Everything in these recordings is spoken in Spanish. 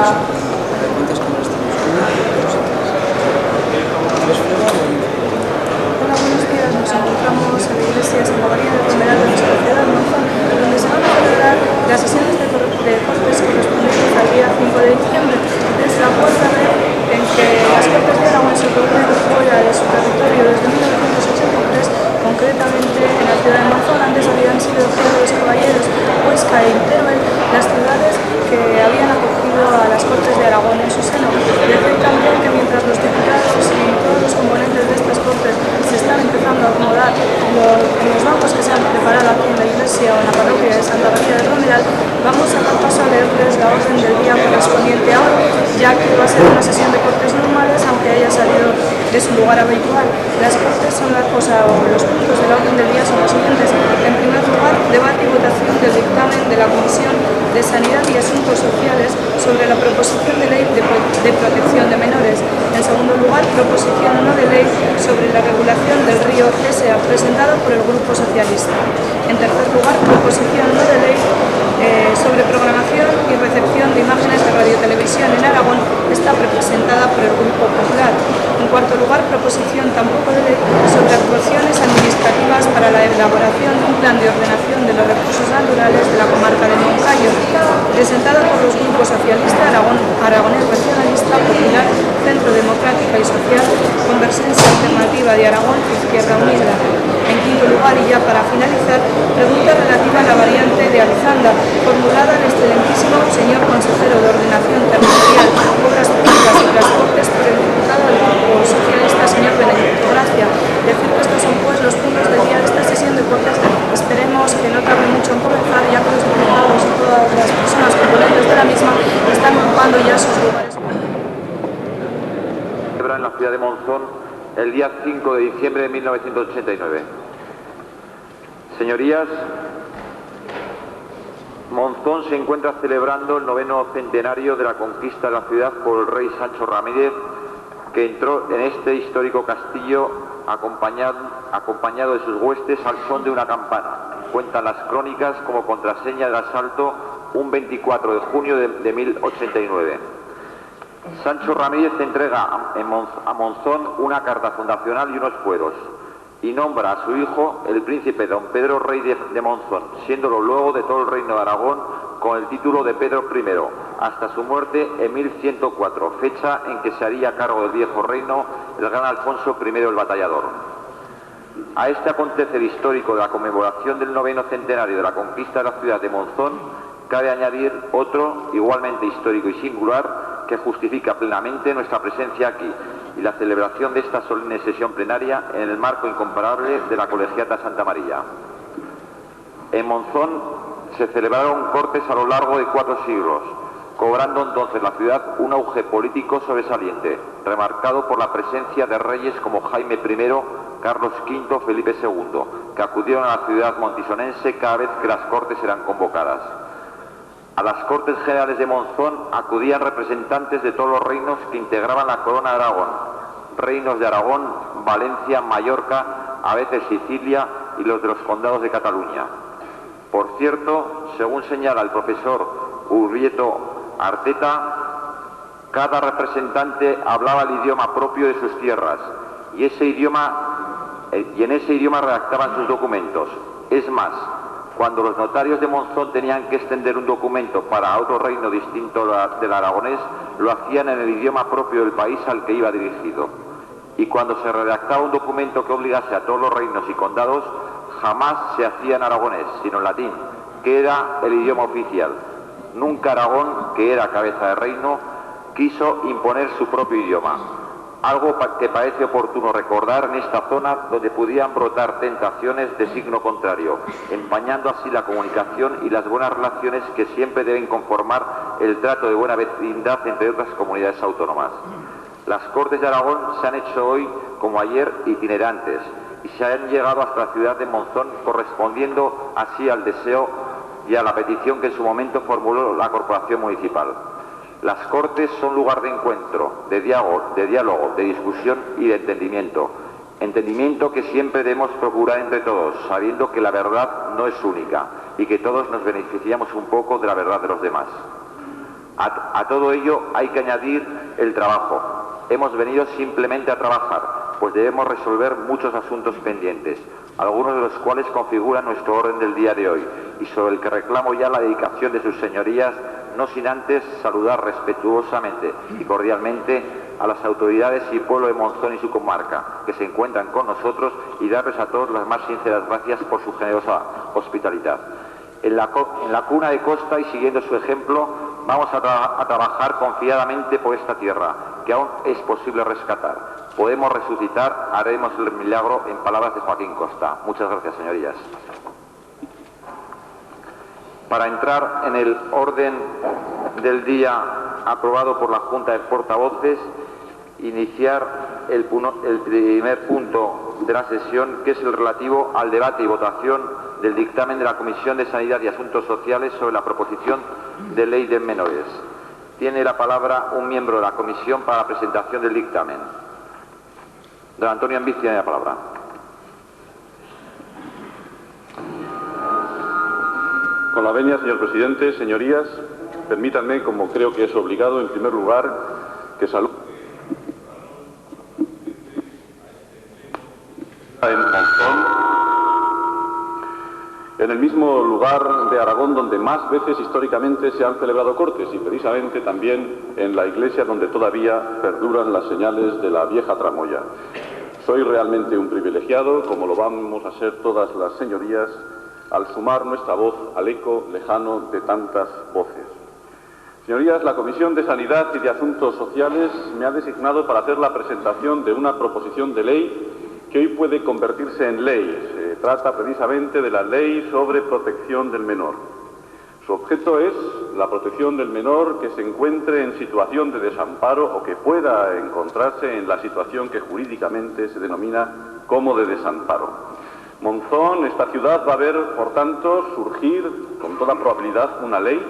Hola. Hola, buenos días. Nos encontramos en la iglesia Santa María de Romeral de nuestra ciudad de Monzón, donde se van a celebrar las sesiones de Cortes correspondientes al día 5 de diciembre. Es la cuarta vez en que las Cortes de Aragón se reúnen fuera de su territorio desde 1983, concretamente en la ciudad de Monzón. Antes habían sido Ojeda de los Caballeros, Huesca e Teruel las ciudades que habían acogido a las Cortes de Aragón en su seno. Decir también que mientras los diputados y todos los componentes de estas Cortes se están empezando a acomodar en los bancos que se han preparado aquí en la iglesia o en la parroquia de Santa María de Romeral, vamos a dar paso a leerles la orden del día correspondiente a hoy, ya que va a ser una sesión de Cortes normales, aunque haya salido de su lugar habitual. Las Cortes son los puntos de la orden del día son los siguientes. En primer lugar, debate y votación del dictamen de la Comisión de Sanidad y Asuntos Sociales sobre la proposición de ley de protección de menores. En segundo lugar, proposición no de ley sobre la regulación del río Cesea, presentado por el Grupo Socialista. En tercer lugar, proposición no de ley sobre programación y recepción de imágenes de radiotelevisión en Aragón, está representada por el Grupo Popular. En cuarto lugar, proposición tampoco de ley sobre actuaciones administrativas para la elaboración de un plan de ordenación de los recursos naturales de la comarca de Moncayo, presentada por los grupos Socialista, Aragonés Regionalista, Popular, Centro Democrática y Social, Convergencia Alternativa de Aragón y Izquierda Unida. En quinto lugar, y ya para finalizar, pregunta relativa a la variante de Alzanda, formulada al excelentísimo señor consejero de Ordenación Territorial, Obras Públicas y Transportes por el diputado del Grupo Socialista, señor Benedicto Gracia. Decir que estos son pues los puntos del día de esta sesión de Cortes. Esperemos que no tarde mucho en comenzar, ya que los diputados y todas las personas componentes de la misma están ocupando ya sus lugares. En la ciudad de Monzón el día 5 de diciembre de 1989. Señorías, Monzón se encuentra celebrando el 9º centenario de la conquista de la ciudad por el rey Sancho Ramírez, que entró en este histórico castillo acompañado de sus huestes al son de una campana. Cuentan las crónicas como contraseña del asalto un 24 de junio de 1089. Sancho Ramírez entrega a Monzón una carta fundacional y unos fueros, y nombra a su hijo el príncipe don Pedro, rey de Monzón, siéndolo luego de todo el reino de Aragón con el título de Pedro I, hasta su muerte en 1104, fecha en que se haría cargo del viejo reino el gran Alfonso I el Batallador. A este acontecer histórico de la conmemoración del 9º centenario de la conquista de la ciudad de Monzón, cabe añadir otro igualmente histórico y singular que justifica plenamente nuestra presencia aquí y la celebración de esta solemne sesión plenaria en el marco incomparable de la Colegiata Santa María. En Monzón se celebraron Cortes a lo largo de 4 siglos, cobrando entonces la ciudad un auge político sobresaliente, remarcado por la presencia de reyes como Jaime I, Carlos V, Felipe II, que acudieron a la ciudad montisonense cada vez que las Cortes eran convocadas. A las Cortes Generales de Monzón acudían representantes de todos los reinos que integraban la corona de Aragón, reinos de Aragón, Valencia, Mallorca, a veces Sicilia y los de los condados de Cataluña. Por cierto, según señala el profesor Urrieto Arteta, cada representante hablaba el idioma propio de sus tierras y en ese idioma redactaban sus documentos. Es más, cuando los notarios de Monzón tenían que extender un documento para otro reino distinto del aragonés, lo hacían en el idioma propio del país al que iba dirigido. Y cuando se redactaba un documento que obligase a todos los reinos y condados, jamás se hacía en aragonés, sino en latín, que era el idioma oficial. Nunca Aragón, que era cabeza de reino, quiso imponer su propio idioma. Algo que parece oportuno recordar en esta zona donde podían brotar tentaciones de signo contrario, empañando así la comunicación y las buenas relaciones que siempre deben conformar el trato de buena vecindad entre otras comunidades autónomas. Las Cortes de Aragón se han hecho hoy, como ayer, itinerantes y se han llegado hasta la ciudad de Monzón, correspondiendo así al deseo y a la petición que en su momento formuló la Corporación Municipal. Las Cortes son lugar de encuentro, de diálogo, de discusión y de entendimiento. Entendimiento que siempre debemos procurar entre todos, sabiendo que la verdad no es única y que todos nos beneficiamos un poco de la verdad de los demás. A todo ello hay que añadir el trabajo. Hemos venido simplemente a trabajar, pues debemos resolver muchos asuntos pendientes, algunos de los cuales configuran nuestro orden del día de hoy, y sobre el que reclamo ya la dedicación de sus señorías, no sin antes saludar respetuosamente y cordialmente a las autoridades y pueblo de Monzón y su comarca, que se encuentran con nosotros, y darles a todos las más sinceras gracias por su generosa hospitalidad. En la cuna de Costa y siguiendo su ejemplo, vamos a trabajar confiadamente por esta tierra, que aún es posible rescatar. Podemos resucitar, haremos el milagro, en palabras de Joaquín Costa. Muchas gracias, señorías. Para entrar en el orden del día aprobado por la Junta de Portavoces, iniciar el primer punto de la sesión, que es el relativo al debate y votación del dictamen de la Comisión de Sanidad y Asuntos Sociales sobre la proposición de ley de menores. Tiene la palabra un miembro de la comisión para la presentación del dictamen. Don Antonio Ambiz tiene la palabra. Con la venia, señor presidente, señorías, permítanme, como creo que es obligado, en primer lugar, que salude en Monzón, en el mismo lugar de Aragón donde más veces históricamente se han celebrado cortes, y precisamente también en la iglesia donde todavía perduran las señales de la vieja tramoya. Soy realmente un privilegiado, como lo vamos a ser todas las señorías, al sumar nuestra voz al eco lejano de tantas voces. Señorías, la Comisión de Sanidad y de Asuntos Sociales me ha designado para hacer la presentación de una proposición de ley que hoy puede convertirse en ley. Se trata precisamente de la Ley sobre Protección del Menor. Su objeto es la protección del menor que se encuentre en situación de desamparo o que pueda encontrarse en la situación que jurídicamente se denomina como de desamparo. Monzón, esta ciudad, va a ver, por tanto, surgir con toda probabilidad una ley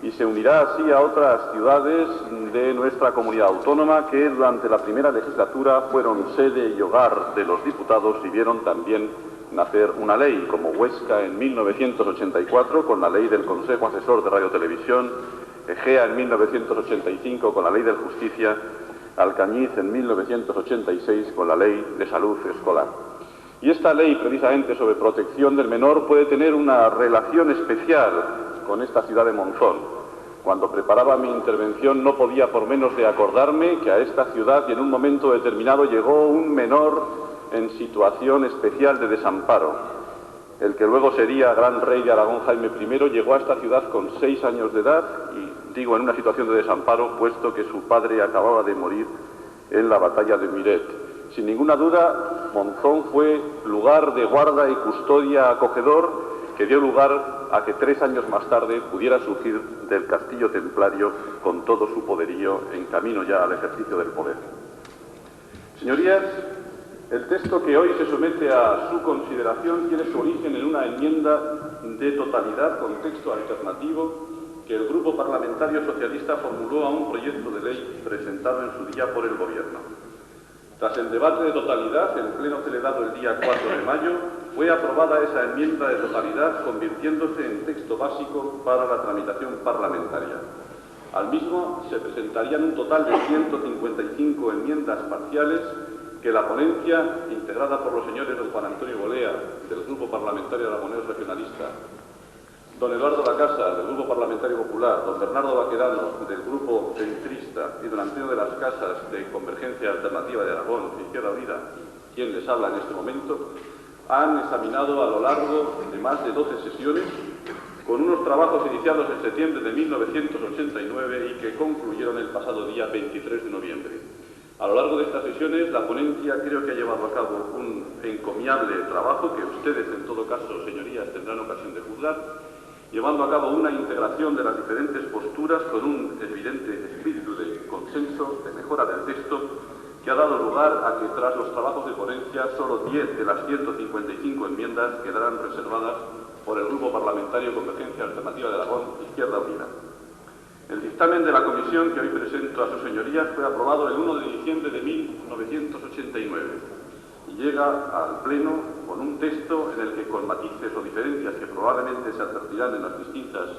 y se unirá así a otras ciudades de nuestra comunidad autónoma que durante la primera legislatura fueron sede y hogar de los diputados y vieron también nacer una ley, como Huesca en 1984 con la ley del Consejo Asesor de Radio Televisión, Egea en 1985 con la ley de Justicia, Alcañiz en 1986 con la ley de Salud Escolar. Y esta ley, precisamente sobre protección del menor, puede tener una relación especial con esta ciudad de Monzón. Cuando preparaba mi intervención no podía por menos de acordarme que a esta ciudad y en un momento determinado llegó un menor en situación especial de desamparo. El que luego sería gran rey de Aragón, Jaime I, llegó a esta ciudad con 6 años de edad y, digo, en una situación de desamparo, puesto que su padre acababa de morir en la batalla de Miret. Sin ninguna duda, Monzón fue lugar de guarda y custodia acogedor que dio lugar a que 3 años más tarde pudiera surgir del castillo templario con todo su poderío en camino ya al ejercicio del poder. Señorías, el texto que hoy se somete a su consideración tiene su origen en una enmienda de totalidad con texto alternativo que el Grupo Parlamentario Socialista formuló a un proyecto de ley presentado en su día por el Gobierno. Tras el debate de totalidad, en pleno celebrado el día 4 de mayo, fue aprobada esa enmienda de totalidad, convirtiéndose en texto básico para la tramitación parlamentaria. Al mismo se presentarían un total de 155 enmiendas parciales que la ponencia, integrada por los señores don Juan Antonio Bolea, del Grupo Parlamentario Aragonés Regionalista, don Eduardo Lacasa, del Grupo Parlamentario Popular, don Bernardo Baquedano, del Grupo Centrista, y don Antonio de las Casas, de Convergencia Alternativa de Aragón, Izquierda Unida, quien les habla en este momento, han examinado a lo largo de más de 12 sesiones, con unos trabajos iniciados en septiembre de 1989 y que concluyeron el pasado día 23 de noviembre. A lo largo de estas sesiones, la ponencia creo que ha llevado a cabo un encomiable trabajo que ustedes, en todo caso, señorías, tendrán ocasión de juzgar, llevando a cabo una integración de las diferentes posturas con un evidente espíritu de consenso, de mejora del texto, que ha dado lugar a que tras los trabajos de ponencia solo 10 de las 155 enmiendas quedarán reservadas por el Grupo Parlamentario Convergencia Alternativa de Aragón, Izquierda Unida. El dictamen de la comisión que hoy presento a sus señorías fue aprobado el 1 de diciembre de 1989 y llega al Pleno con un texto en el que, con matices o diferencias que probablemente se advertirán en las distintas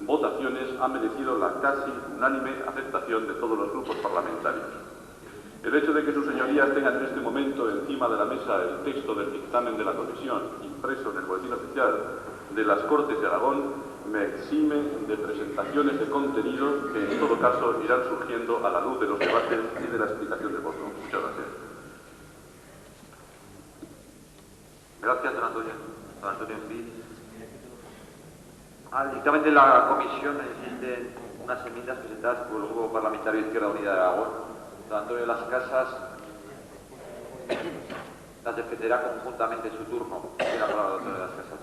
votaciones ha merecido la casi unánime aceptación de todos los grupos parlamentarios. El hecho de que sus señorías tengan en este momento encima de la mesa el texto del dictamen de la Comisión, impreso en el Boletín Oficial de las Cortes de Aragón, me exime de presentaciones de contenido que en todo caso irán surgiendo a la luz de los debates y de la explicación de voto. Muchas gracias. Gracias, don Antonio Envid. Al dictamen de la comisión existen unas enmiendas presentadas por el Grupo Parlamentario Izquierda Unida de Aragón. Don Antonio Las Casas las defenderá conjuntamente en su turno. Tiene la palabra, don Antonio Las Casas.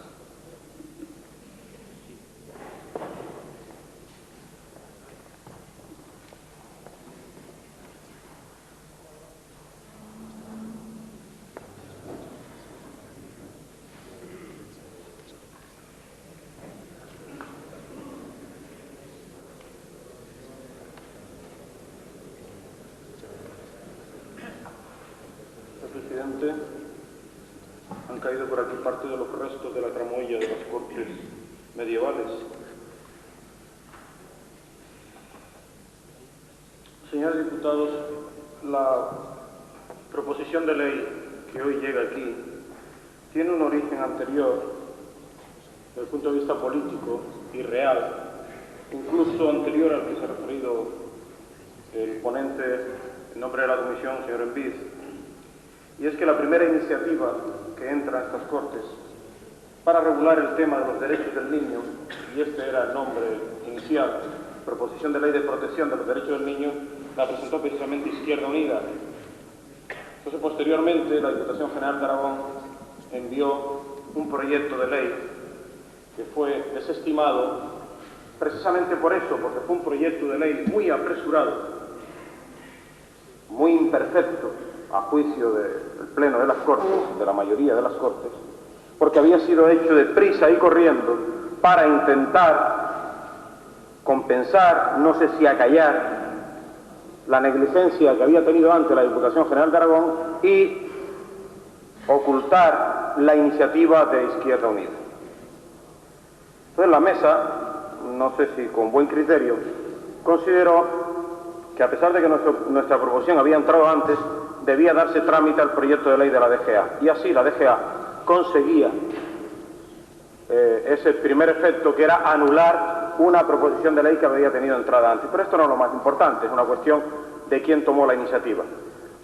Presidente, han caído por aquí parte de los restos de la tramoya de las Cortes medievales. Señores diputados, la proposición de ley que hoy llega aquí tiene un origen anterior desde el punto de vista político y real, incluso anterior al que se ha referido el ponente en nombre de la Comisión, señor Envid. Y es que la primera iniciativa que entra a estas Cortes para regular el tema de los derechos del niño, y este era el nombre inicial, Proposición de Ley de Protección de los Derechos del Niño, la presentó precisamente Izquierda Unida. Entonces, posteriormente, la Diputación General de Aragón envió un proyecto de ley que fue desestimado precisamente por eso, porque fue un proyecto de ley muy apresurado, muy imperfecto, a juicio del Pleno de las Cortes, de la mayoría de las Cortes, porque había sido hecho deprisa y corriendo para intentar compensar, no sé si acallar, la negligencia que había tenido antes la Diputación General de Aragón y ocultar la iniciativa de Izquierda Unida. Entonces la mesa, no sé si con buen criterio, consideró que a pesar de que nuestra proposición había entrado antes, debía darse trámite al proyecto de ley de la DGA. Y así la DGA conseguía ese primer efecto, que era anular una proposición de ley que había tenido entrada antes. Pero esto no es lo más importante, es una cuestión de quién tomó la iniciativa.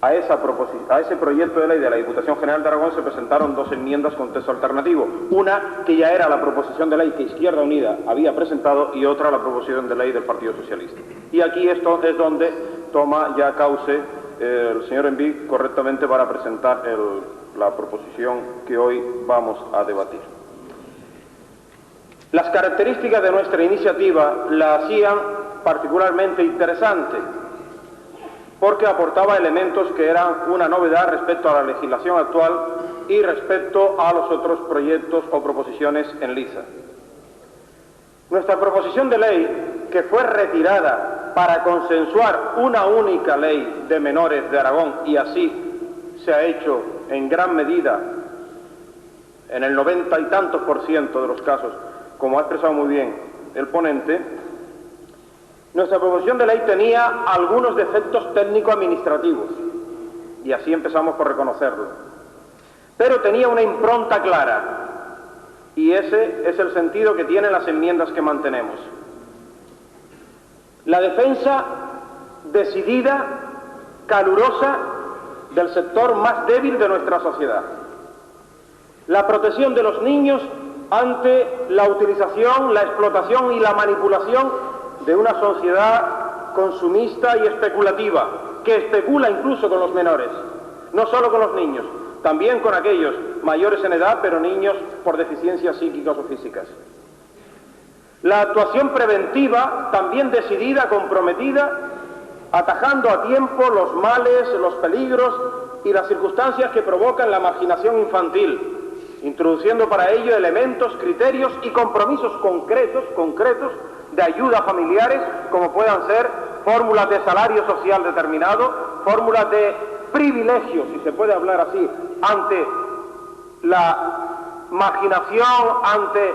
A ese proyecto de ley de la Diputación General de Aragón se presentaron dos enmiendas con texto alternativo. Una que ya era la proposición de ley que Izquierda Unida había presentado y otra la proposición de ley del Partido Socialista. Y aquí esto es donde toma ya cauce el señor Envid correctamente para presentar la proposición que hoy vamos a debatir. Las características de nuestra iniciativa la hacían particularmente interesante, porque aportaba elementos que eran una novedad respecto a la legislación actual y respecto a los otros proyectos o proposiciones en liza. Nuestra proposición de ley, que fue retirada para consensuar una única ley de menores de Aragón, y así se ha hecho en gran medida, en el 90 y tantos % de los casos, como ha expresado muy bien el ponente, nuestra proposición de ley tenía algunos defectos técnico-administrativos, y así empezamos por reconocerlo, pero tenía una impronta clara, y ese es el sentido que tienen las enmiendas que mantenemos. La defensa decidida, calurosa, del sector más débil de nuestra sociedad. La protección de los niños ante la utilización, la explotación y la manipulación de una sociedad consumista y especulativa, que especula incluso con los menores, no solo con los niños, también con aquellos mayores en edad, pero niños por deficiencias psíquicas o físicas. La actuación preventiva, también decidida, comprometida, atajando a tiempo los males, los peligros y las circunstancias que provocan la marginación infantil, introduciendo para ello elementos, criterios y compromisos concretos de ayuda a familiares, como puedan ser fórmulas de salario social determinado, fórmulas de privilegio, si se puede hablar así, ante la marginación, ante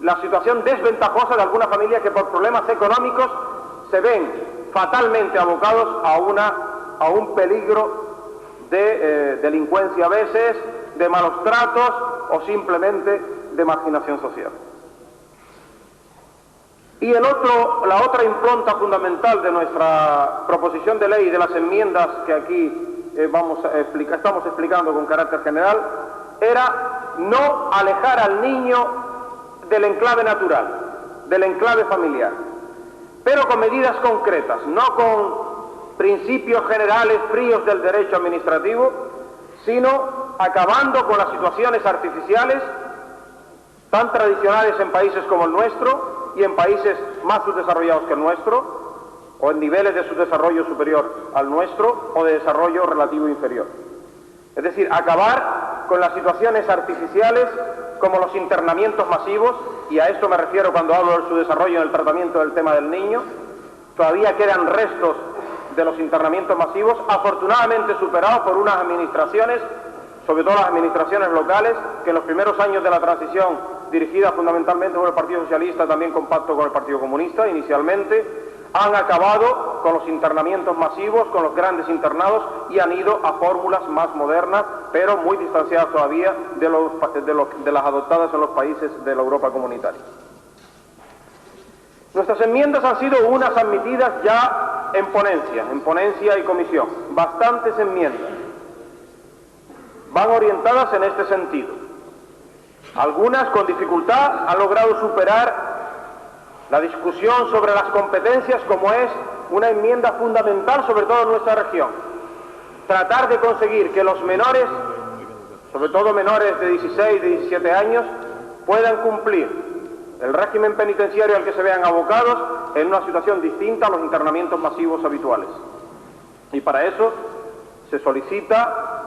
la situación desventajosa de algunas familias que por problemas económicos se ven fatalmente abocados a un peligro de delincuencia a veces, de malos tratos o simplemente de marginación social. Y la otra impronta fundamental de nuestra proposición de ley y de las enmiendas que aquí estamos explicando con carácter general era no alejar al niño del enclave natural, del enclave familiar, pero con medidas concretas, no con principios generales fríos del derecho administrativo, sino acabando con las situaciones artificiales tan tradicionales en países como el nuestro y en países más subdesarrollados que el nuestro, o en niveles de subdesarrollo superior al nuestro o de desarrollo relativo inferior. Es decir, acabar con las situaciones artificiales como los internamientos masivos, y a esto me refiero cuando hablo del subdesarrollo en el tratamiento del tema del niño. Todavía quedan restos de los internamientos masivos, afortunadamente superados por unas administraciones, sobre todo las administraciones locales, que en los primeros años de la transición, dirigida fundamentalmente por el Partido Socialista, también con pacto con el Partido Comunista inicialmente, han acabado con los internamientos masivos, con los grandes internados, y han ido a fórmulas más modernas, pero muy distanciadas todavía de las adoptadas en los países de la Europa comunitaria. Nuestras enmiendas han sido unas admitidas ya en ponencia y comisión. Bastantes enmiendas van orientadas en este sentido. Algunas con dificultad han logrado superar la discusión sobre las competencias, como es una enmienda fundamental, sobre todo en nuestra región. Tratar de conseguir que los menores, sobre todo menores de 16, de 17 años, puedan cumplir el régimen penitenciario al que se vean abocados en una situación distinta a los internamientos masivos habituales. Y para eso se solicita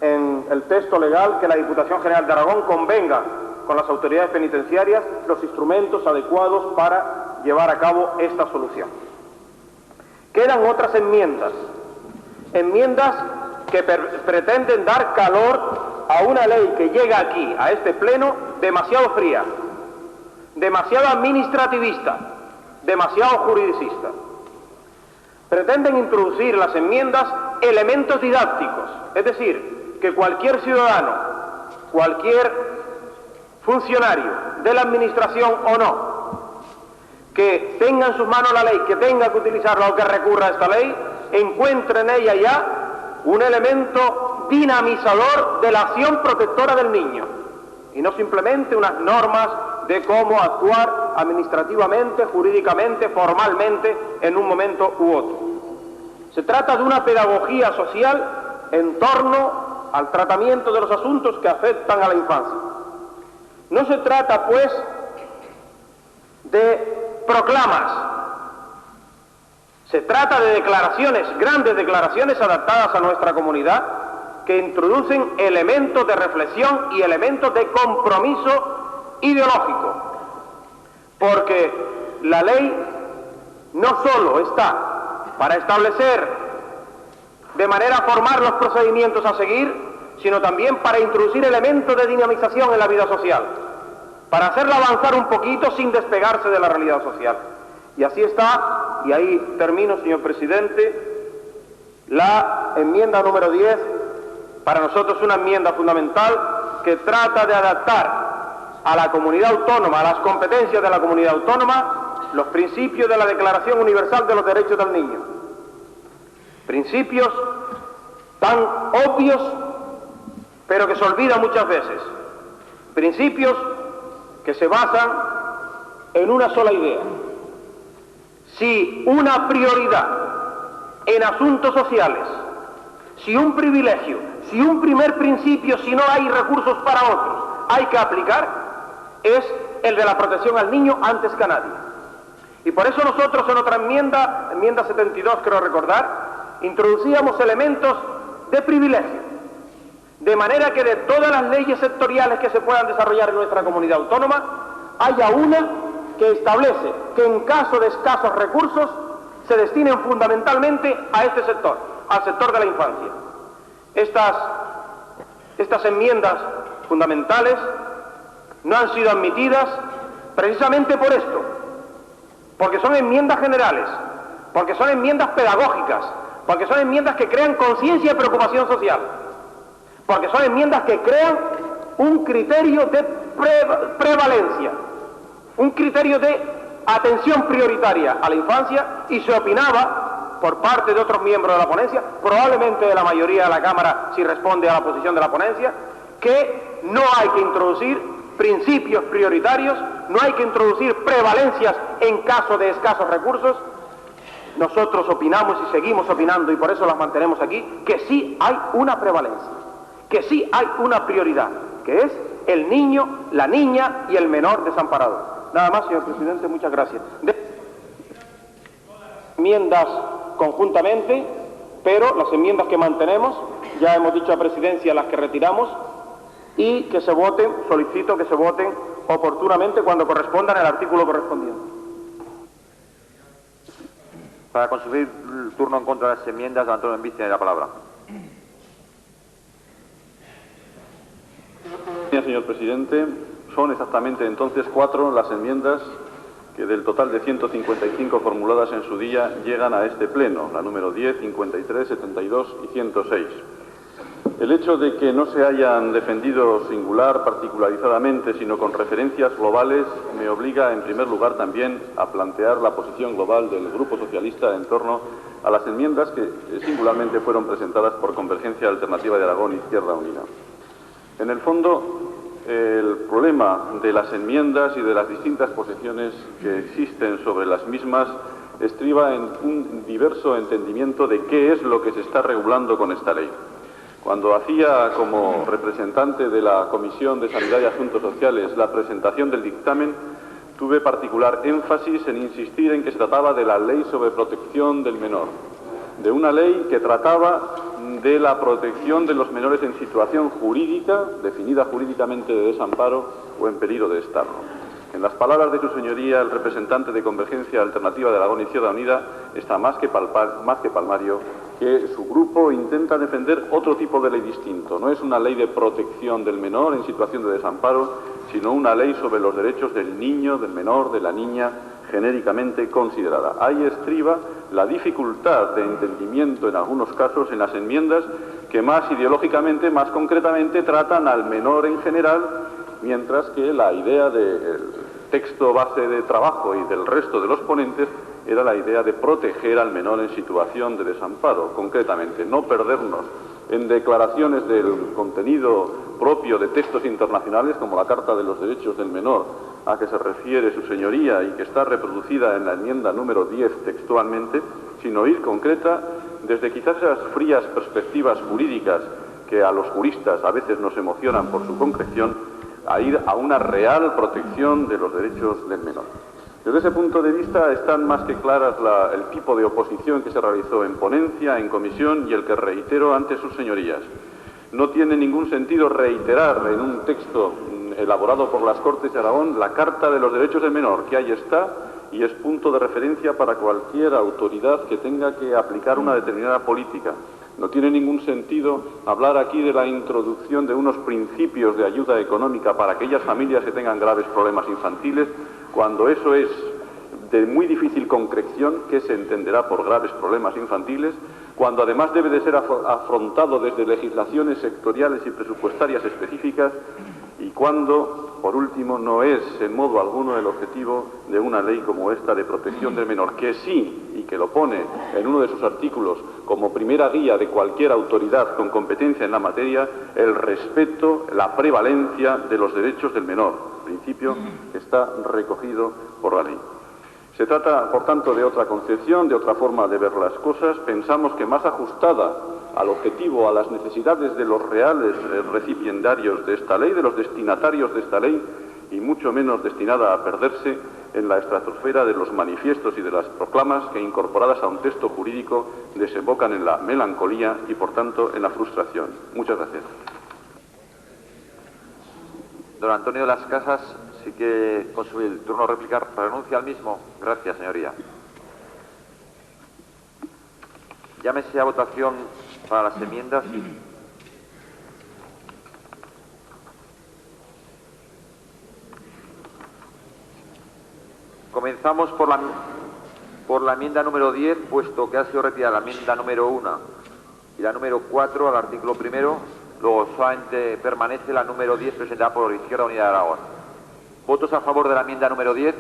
en el texto legal que la Diputación General de Aragón convenga con las autoridades penitenciarias los instrumentos adecuados para llevar a cabo esta solución. Quedan otras enmiendas que pretenden dar calor a una ley que llega aquí, a este pleno, demasiado fría, demasiado administrativista, demasiado juridicista. Pretenden introducir las enmiendas elementos didácticos, es decir, que cualquier ciudadano, cualquier funcionario de la administración o no, que tenga en sus manos la ley, que tenga que utilizarla o que recurra a esta ley, encuentre en ella ya un elemento dinamizador de la acción protectora del niño, y no simplemente unas normas de cómo actuar administrativamente, jurídicamente, formalmente, en un momento u otro. Se trata de una pedagogía social en torno al tratamiento de los asuntos que afectan a la infancia. No se trata, pues, de proclamas. Se trata de declaraciones, grandes declaraciones adaptadas a nuestra comunidad, que introducen elementos de reflexión y elementos de compromiso ideológico. Porque la ley no solo está para establecer de manera formal los procedimientos a seguir, sino también para introducir elementos de dinamización en la vida social, para hacerla avanzar un poquito sin despegarse de la realidad social. Y así está, y ahí termino, señor presidente, la enmienda número 10, para nosotros es una enmienda fundamental que trata de adaptar a la comunidad autónoma, a las competencias de la comunidad autónoma, los principios de la Declaración Universal de los Derechos del Niño. Principios tan obvios, pero que se olvidan muchas veces. Principios que se basan en una sola idea. Si una prioridad en asuntos sociales, si un privilegio, si un primer principio, si no hay recursos para otros, hay que aplicar, es el de la protección al niño antes que a nadie. Y por eso nosotros en otra enmienda 72 creo recordar, introducíamos elementos de privilegio, de manera que de todas las leyes sectoriales que se puedan desarrollar en nuestra comunidad autónoma, haya una que establece que en caso de escasos recursos se destinen fundamentalmente a este sector, al sector de la infancia. Estas enmiendas fundamentales no han sido admitidas Precisamente por esto, porque son enmiendas generales, porque son enmiendas pedagógicas, porque son enmiendas que crean conciencia y preocupación social, porque son enmiendas que crean un criterio de prevalencia, un criterio de atención prioritaria a la infancia, y se opinaba por parte de otros miembros de la ponencia, probablemente de la mayoría de la Cámara si responde a la posición de la ponencia, que no hay que introducir principios prioritarios, no hay que introducir prevalencias en caso de escasos recursos. Nosotros opinamos y seguimos opinando, y por eso las mantenemos aquí, que sí hay una prevalencia, que sí hay una prioridad, que es el niño, la niña y el menor desamparado. Nada más, señor presidente, muchas gracias. Enmiendas conjuntamente, pero las enmiendas que mantenemos, ya hemos dicho a presidencia las que retiramos, y que se voten, solicito que se voten oportunamente cuando correspondan al artículo correspondiente. Para consumir el turno en contra de las enmiendas, Antonio Enviz tiene la palabra. Señor presidente, son exactamente entonces 4 las enmiendas que del total de 155 formuladas en su día llegan a este pleno, la número 10, 53, 72 y 106. El hecho de que no se hayan defendido singular, particularizadamente, sino con referencias globales, me obliga en primer lugar también a plantear la posición global del Grupo Socialista en torno a las enmiendas que singularmente fueron presentadas por Convergencia Alternativa de Aragón e Izquierda Unida. En el fondo, el problema de las enmiendas y de las distintas posiciones que existen sobre las mismas estriba en un diverso entendimiento de qué es lo que se está regulando con esta ley. Cuando hacía como representante de la Comisión de Sanidad y Asuntos Sociales la presentación del dictamen, tuve particular énfasis en insistir en que se trataba de la Ley sobre Protección del Menor, de una ley que trataba de la protección de los menores en situación jurídica, definida jurídicamente de desamparo o en peligro de estarlo. En las palabras de su señoría, el representante de Convergencia Alternativa de Aragón y Izquierda Unida, está más que palmario que su grupo intenta defender otro tipo de ley distinto. No es una ley de protección del menor en situación de desamparo, sino una ley sobre los derechos del niño, del menor, de la niña, genéricamente considerada. Ahí estriba la dificultad de entendimiento en algunos casos en las enmiendas que más ideológicamente, más concretamente, tratan al menor en general, mientras que la idea del texto base de trabajo y del resto de los ponentes era la idea de proteger al menor en situación de desamparo, concretamente, no perdernos en declaraciones del contenido propio de textos internacionales como la Carta de los Derechos del Menor, a que se refiere su señoría y que está reproducida en la enmienda número 10 textualmente, sino ir concreta desde quizás esas frías perspectivas jurídicas que a los juristas a veces nos emocionan por su concreción, a ir a una real protección de los derechos del menor. Desde ese punto de vista están más que claras el tipo de oposición que se realizó en ponencia, en comisión y el que reitero ante sus señorías. No tiene ningún sentido reiterar en un texto elaborado por las Cortes de Aragón la Carta de los Derechos del Menor, que ahí está y es punto de referencia para cualquier autoridad que tenga que aplicar una determinada política. No tiene ningún sentido hablar aquí de la introducción de unos principios de ayuda económica para aquellas familias que tengan graves problemas infantiles, cuando eso es de muy difícil concreción, que se entenderá por graves problemas infantiles, cuando además debe de ser afrontado desde legislaciones sectoriales y presupuestarias específicas, y cuando, por último, no es en modo alguno el objetivo de una ley como esta de protección del menor, que sí, y que lo pone en uno de sus artículos como primera guía de cualquier autoridad con competencia en la materia, el respeto, la prevalencia de los derechos del menor, principio que está recogido por la ley. Se trata, por tanto, de otra concepción, de otra forma de ver las cosas. Pensamos que más ajustada al objetivo, a las necesidades de los reales recipiendarios de esta ley, de los destinatarios de esta ley, y mucho menos destinada a perderse en la estratosfera de los manifiestos y de las proclamas que, incorporadas a un texto jurídico, desembocan en la melancolía y, por tanto, en la frustración. Muchas gracias. Don Antonio de las Casas, sí que con su turno de replicar, renuncia al mismo. Gracias, señoría. Llámese a votación para las enmiendas y... Comenzamos por la enmienda número 10, puesto que ha sido retirada la enmienda número 1 y la número 4 al artículo primero, luego solamente permanece la número 10 presentada por Izquierda Unida de Aragón. ¿Votos a favor de la enmienda número 10?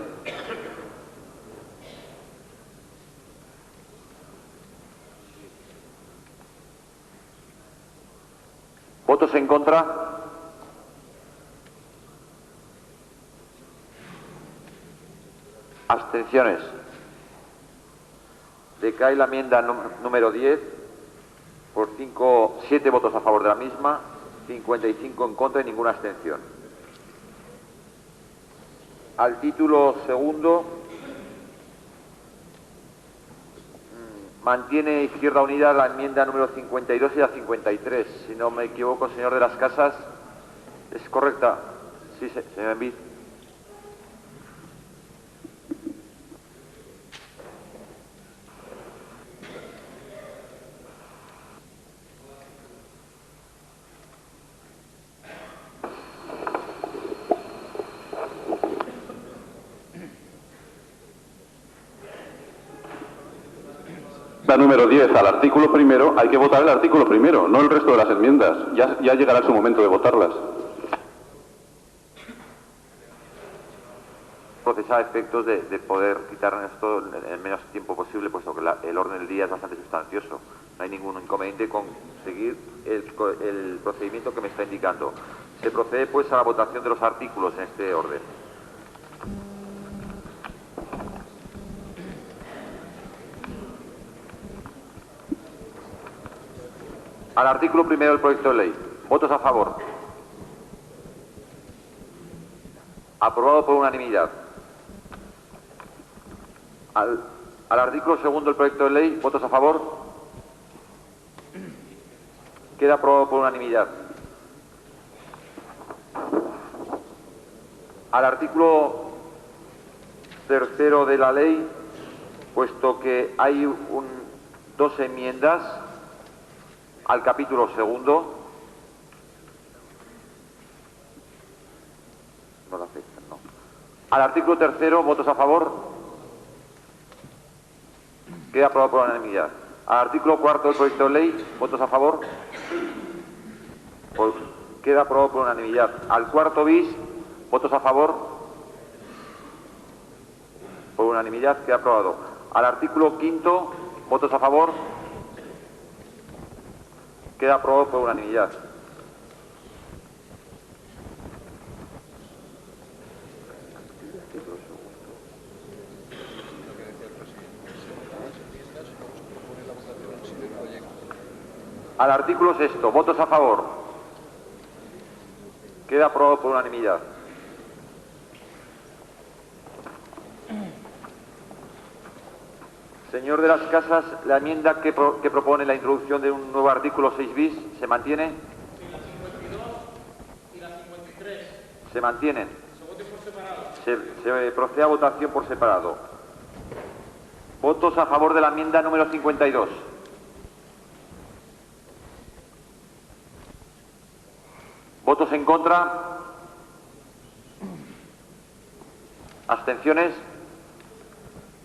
¿Votos en contra? ¿Abstenciones? Decae la enmienda número 10 por 7 votos a favor de la misma, 55 en contra y ninguna abstención. Al título segundo, mantiene Izquierda Unida la enmienda número 52 y la 53. Si no me equivoco, señor de las Casas, ¿es correcta? Sí, señor Envid. La número 10 al artículo primero, hay que votar el artículo primero, no el resto de las enmiendas. Ya llegará su momento de votarlas. Procesar efectos de poder quitar esto en el menos tiempo posible, puesto que el orden del día es bastante sustancioso. No hay ningún inconveniente con seguir el procedimiento que me está indicando. Se procede pues a la votación de los artículos en este orden. Al artículo primero del proyecto de ley. ¿Votos a favor? Aprobado por unanimidad. Al artículo segundo del proyecto de ley. ¿Votos a favor? Queda aprobado por unanimidad. Al artículo tercero de la ley, puesto que hay dos enmiendas al capítulo segundo, no la afectan, no. Al artículo tercero, ¿votos a favor? Queda aprobado por unanimidad. Al artículo cuarto del proyecto de ley, ¿votos a favor? Queda aprobado por unanimidad. Al cuarto bis, ¿votos a favor? Por unanimidad, queda aprobado. Al artículo quinto, ¿votos a favor? Queda aprobado por unanimidad. Al artículo sexto, ¿votos a favor? Queda aprobado por unanimidad. Señor de las Casas, la enmienda que propone la introducción de un nuevo artículo 6 bis, ¿se mantiene? Sí, la 52 y la 53. ¿Se mantienen? Se vote por separado. Se procede a votación por separado. ¿Votos a favor de la enmienda número 52? ¿Votos en contra? ¿Abstenciones?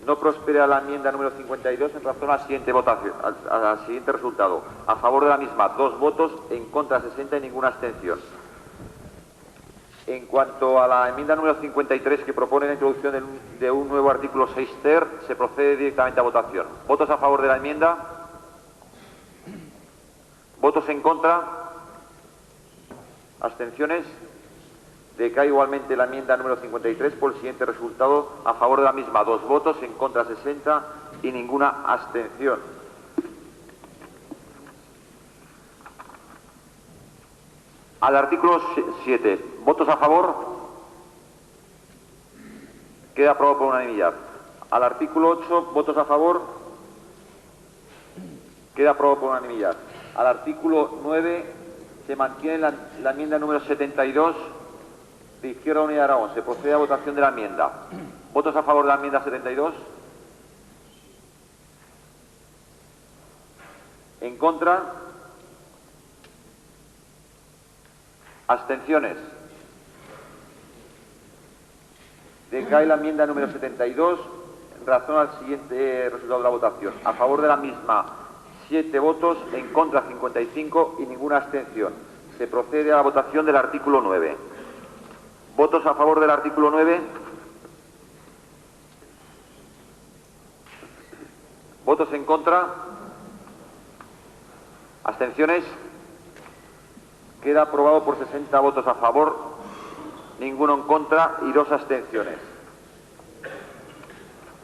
No prospera la enmienda número 52 en razón a la siguiente votación, al siguiente resultado. A favor de la misma, 2 votos, en contra 60 y ninguna abstención. En cuanto a la enmienda número 53 que propone la introducción de un nuevo artículo 6 ter, se procede directamente a votación. ¿Votos a favor de la enmienda? ¿Votos en contra? ¿Abstenciones? Decae igualmente la enmienda número 53 por el siguiente resultado. A favor de la misma, 2 votos, en contra 60 y ninguna abstención. Al artículo 7, ¿votos a favor? Queda aprobado por unanimidad. Al artículo 8, ¿votos a favor? Queda aprobado por unanimidad. Al artículo 9, se mantiene la enmienda número 72 de Izquierda Unida de Aragón. Se procede a votación de la enmienda. ¿Votos a favor de la enmienda 72? ¿En contra? ¿Abstenciones? Decae la enmienda número 72 en razón al siguiente resultado de la votación. A favor de la misma, 7 votos, en contra 55 y ninguna abstención. Se procede a la votación del artículo 9. ¿Votos a favor del artículo 9? ¿Votos en contra? ¿Abstenciones? Queda aprobado por 60 votos a favor, ninguno en contra y 2 abstenciones.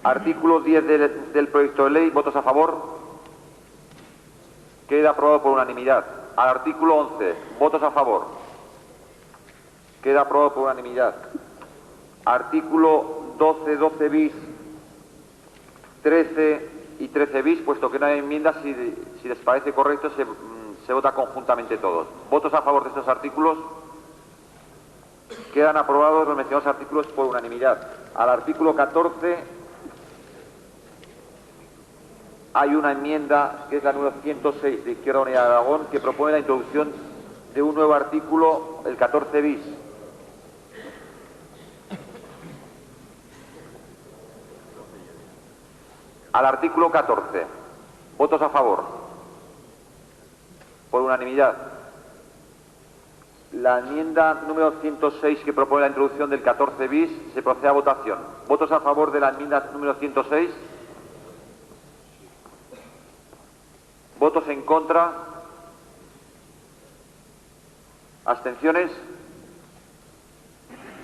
Artículo 10 del proyecto de ley, votos a favor. Queda aprobado por unanimidad. Al artículo 11, votos a favor. Queda aprobado por unanimidad. Artículo 12, 12 bis, 13 y 13 bis, puesto que no hay enmiendas, si les parece correcto, se vota conjuntamente todos. ¿Votos a favor de estos artículos? Quedan aprobados los mencionados artículos por unanimidad. Al artículo 14 hay una enmienda, que es la número 106 de Izquierda Unida de Aragón, que propone la introducción de un nuevo artículo, el 14 bis. Al artículo 14. ¿Votos a favor? Por unanimidad. La enmienda número 106 que propone la introducción del 14 bis se procede a votación. ¿Votos a favor de la enmienda número 106? ¿Votos en contra? ¿Abstenciones?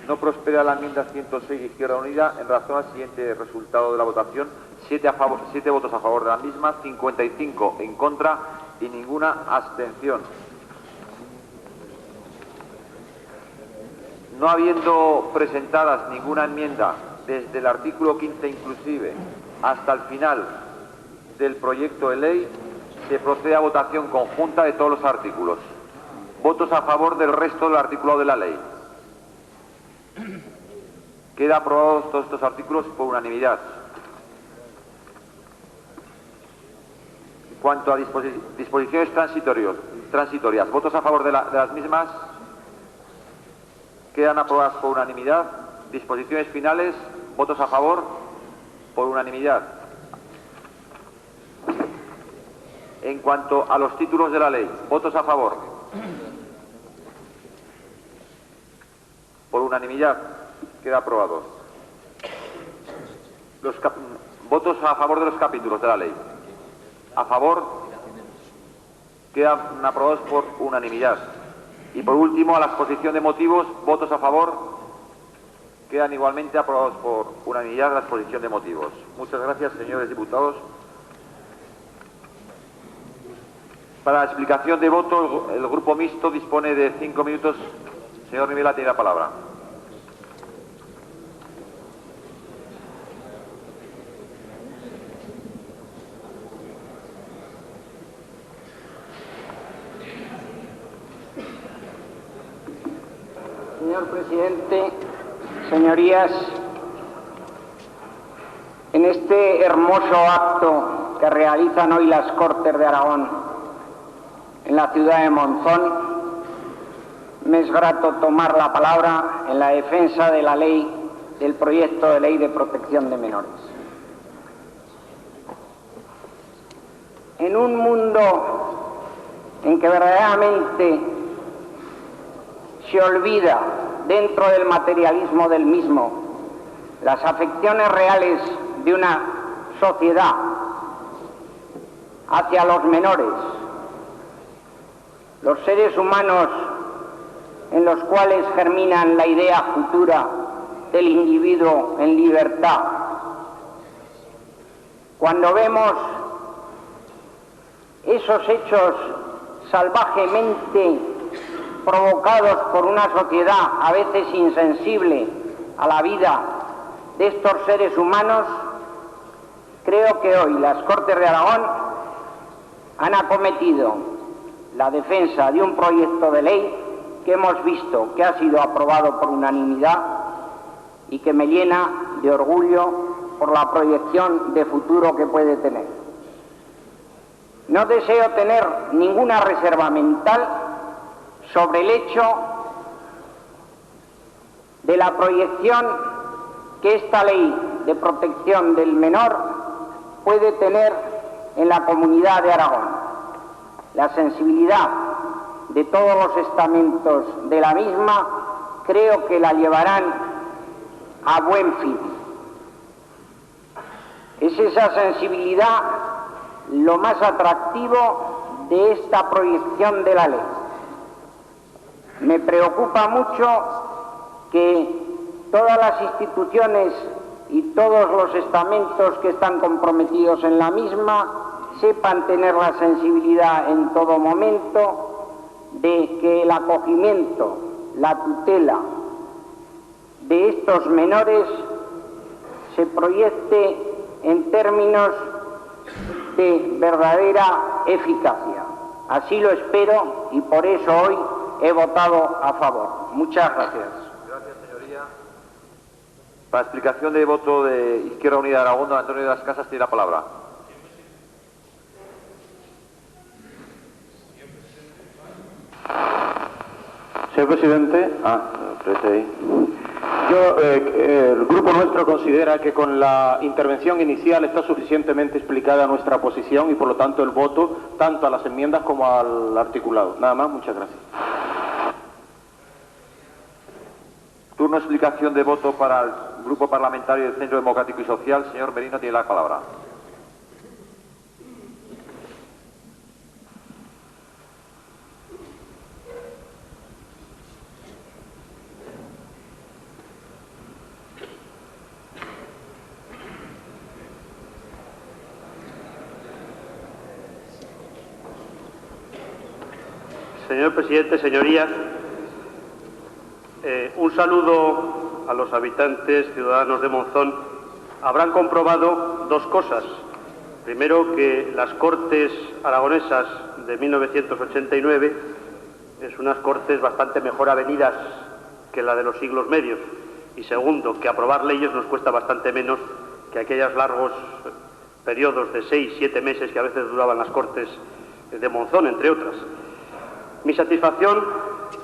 No prospera la enmienda 106 de Izquierda Unida en razón al siguiente resultado de la votación: 7 votos a favor de la misma, 55 en contra y ninguna abstención. No habiendo presentadas ninguna enmienda desde el artículo 15 inclusive hasta el final del proyecto de ley, se procede a votación conjunta de todos los artículos. ¿Votos a favor del resto del artículo de la ley? Queda aprobados todos estos artículos por unanimidad. En cuanto a disposiciones transitorias, ¿votos a favor de las mismas? Quedan aprobadas por unanimidad. Disposiciones finales, ¿votos a favor? Por unanimidad. En cuanto a los títulos de la ley, ¿votos a favor? Por unanimidad. Queda aprobado. Votos a favor de los capítulos de la ley. A favor. Quedan aprobados por unanimidad. Y por último, a la exposición de motivos, votos a favor. Quedan igualmente aprobados por unanimidad la exposición de motivos. Muchas gracias, señores diputados. Para la explicación de voto, el Grupo Mixto dispone de 5 minutos. Señor Rivera, tiene la palabra. Señor presidente, señorías, en este hermoso acto que realizan hoy las Cortes de Aragón en la ciudad de Monzón, me es grato tomar la palabra en la defensa de la ley, del proyecto de ley de protección de menores. En un mundo en que verdaderamente se olvida, dentro del materialismo del mismo, las afecciones reales de una sociedad hacia los menores, los seres humanos en los cuales germinan la idea futura del individuo en libertad. Cuando vemos esos hechos salvajemente provocados por una sociedad a veces insensible a la vida de estos seres humanos, creo que hoy las Cortes de Aragón han acometido la defensa de un proyecto de ley que hemos visto que ha sido aprobado por unanimidad y que me llena de orgullo por la proyección de futuro que puede tener. No deseo tener ninguna reserva mental sobre el hecho de la proyección que esta ley de protección del menor puede tener en la Comunidad de Aragón. La sensibilidad de todos los estamentos de la misma creo que la llevarán a buen fin. Es esa sensibilidad lo más atractivo de esta proyección de la ley. Me preocupa mucho que todas las instituciones y todos los estamentos que están comprometidos en la misma sepan tener la sensibilidad en todo momento de que el acogimiento, la tutela de estos menores se proyecte en términos de verdadera eficacia. Así lo espero y por eso hoy he votado a favor. Muchas gracias. Gracias, señoría. Para explicación de voto de Izquierda Unida de Aragón, don Antonio de las Casas tiene la palabra. Señor presidente, el grupo nuestro considera que con la intervención inicial está suficientemente explicada nuestra posición y por lo tanto el voto tanto a las enmiendas como al articulado. Nada más, muchas gracias. Turno de explicación de voto para el Grupo Parlamentario del Centro Democrático y Social. Señor Merino tiene la palabra. Señor presidente, señorías, un saludo a los habitantes, ciudadanos de Monzón. Habrán comprobado dos cosas. Primero, que las Cortes aragonesas de 1989 es unas Cortes bastante mejor avenidas que la de los siglos medios. Y segundo, que aprobar leyes nos cuesta bastante menos que aquellos largos periodos de 6, 7 meses que a veces duraban las Cortes de Monzón, entre otras. Mi satisfacción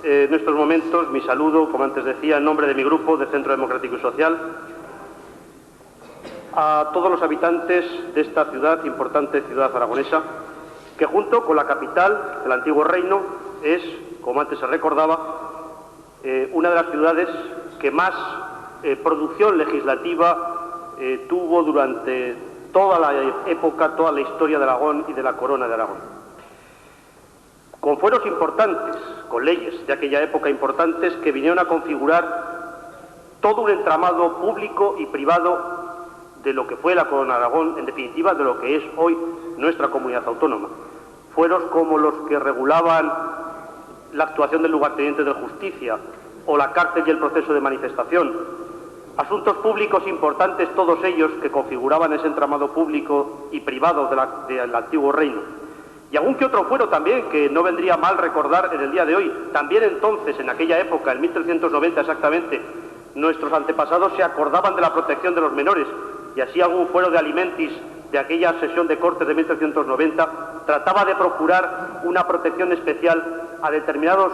en estos momentos, mi saludo, como antes decía, en nombre de mi grupo de Centro Democrático y Social, a todos los habitantes de esta ciudad, importante ciudad aragonesa, que junto con la capital del antiguo reino es, como antes se recordaba, una de las ciudades que más producción legislativa tuvo durante toda la época, toda la historia de Aragón y de la Corona de Aragón. Con fueros importantes, con leyes de aquella época importantes que vinieron a configurar todo un entramado público y privado de lo que fue la Corona de Aragón, en definitiva de lo que es hoy nuestra comunidad autónoma. Fueros como los que regulaban la actuación del lugarteniente de justicia o la cárcel y el proceso de manifestación. Asuntos públicos importantes, todos ellos que configuraban ese entramado público y privado del antiguo reino. Y algún que otro fuero también, que no vendría mal recordar en el día de hoy. También entonces, en aquella época, en 1390 exactamente, nuestros antepasados se acordaban de la protección de los menores, y así algún fuero de alimentis de aquella sesión de Cortes de 1390 trataba de procurar una protección especial a determinados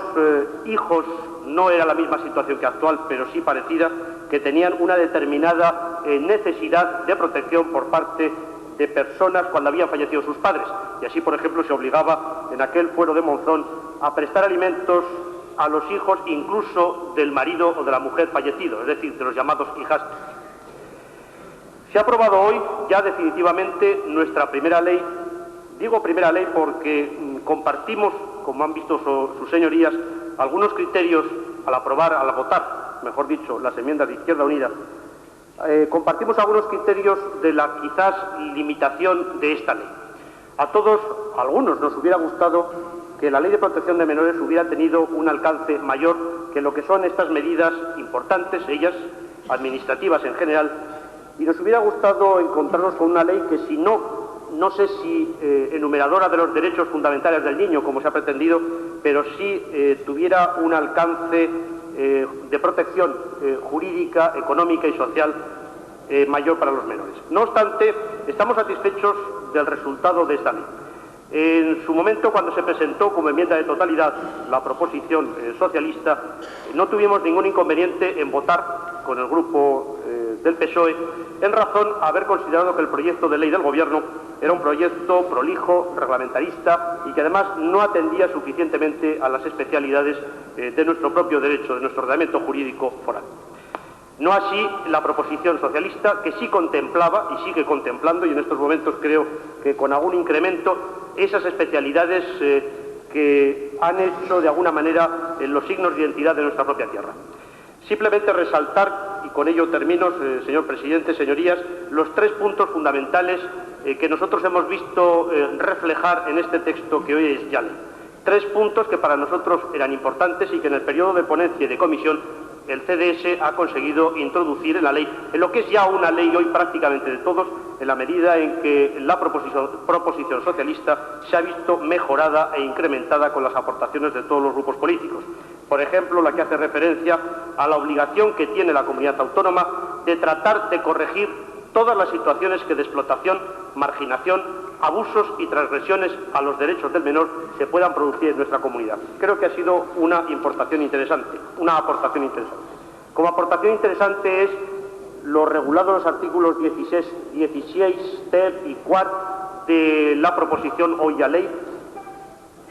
hijos. No era la misma situación que actual, pero sí parecida, que tenían una determinada necesidad de protección por parte de personas cuando habían fallecido sus padres. Y así, por ejemplo, se obligaba en aquel fuero de Monzón a prestar alimentos a los hijos incluso del marido o de la mujer fallecido, es decir, de los llamados hijastros. Se ha aprobado hoy ya definitivamente nuestra primera ley. Digo primera ley porque compartimos, como han visto sus señorías, algunos criterios al votar, mejor dicho, las enmiendas de Izquierda Unida. Compartimos algunos criterios de la quizás limitación de esta ley. A todos, a algunos, nos hubiera gustado que la ley de protección de menores hubiera tenido un alcance mayor que lo que son estas medidas importantes, ellas administrativas en general, y nos hubiera gustado encontrarnos con una ley que, si no sé si enumeradora de los derechos fundamentales del niño, como se ha pretendido, pero sí tuviera un alcance de protección jurídica, económica y social mayor para los menores. No obstante, estamos satisfechos del resultado de esta ley. En su momento, cuando se presentó como enmienda de totalidad la proposición socialista, no tuvimos ningún inconveniente en votar con el grupo del PSOE, en razón a haber considerado que el proyecto de ley del Gobierno era un proyecto prolijo, reglamentarista y que además no atendía suficientemente a las especialidades de nuestro propio derecho, de nuestro ordenamiento jurídico foral. No así la proposición socialista, que sí contemplaba y sigue contemplando, y en estos momentos creo que con algún incremento, esas especialidades que han hecho de alguna manera los signos de identidad de nuestra propia tierra. Simplemente resaltar, y con ello termino, señor presidente, señorías, los 3 puntos fundamentales que nosotros hemos visto reflejar en este texto que hoy es ya ley. 3 puntos que para nosotros eran importantes y que en el periodo de ponencia y de comisión el CDS ha conseguido introducir en la ley, en lo que es ya una ley hoy prácticamente de todos, en la medida en que la proposición socialista se ha visto mejorada e incrementada con las aportaciones de todos los grupos políticos. Por ejemplo, la que hace referencia a la obligación que tiene la comunidad autónoma de tratar de corregir todas las situaciones que de explotación, marginación, abusos y transgresiones a los derechos del menor se puedan producir en nuestra comunidad. Creo que ha sido una aportación interesante. Como aportación interesante es lo regulado en los artículos 16 ter y quart de la proposición hoy ya ley,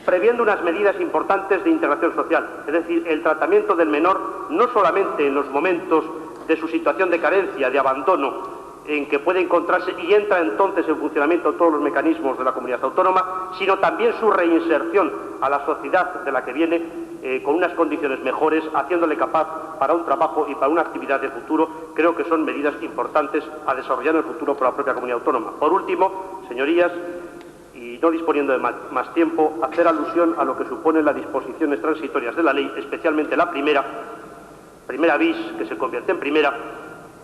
previendo unas medidas importantes de integración social, es decir, el tratamiento del menor no solamente en los momentos de su situación de carencia, de abandono, en que puede encontrarse y entra entonces en funcionamiento todos los mecanismos de la comunidad autónoma, sino también su reinserción a la sociedad de la que viene con unas condiciones mejores, haciéndole capaz para un trabajo y para una actividad de futuro. Creo que son medidas importantes a desarrollar en el futuro por la propia comunidad autónoma. Por último, señorías, y no disponiendo de más tiempo, hacer alusión a lo que suponen las disposiciones transitorias de la ley, especialmente la primera bis, que se convierte en primera,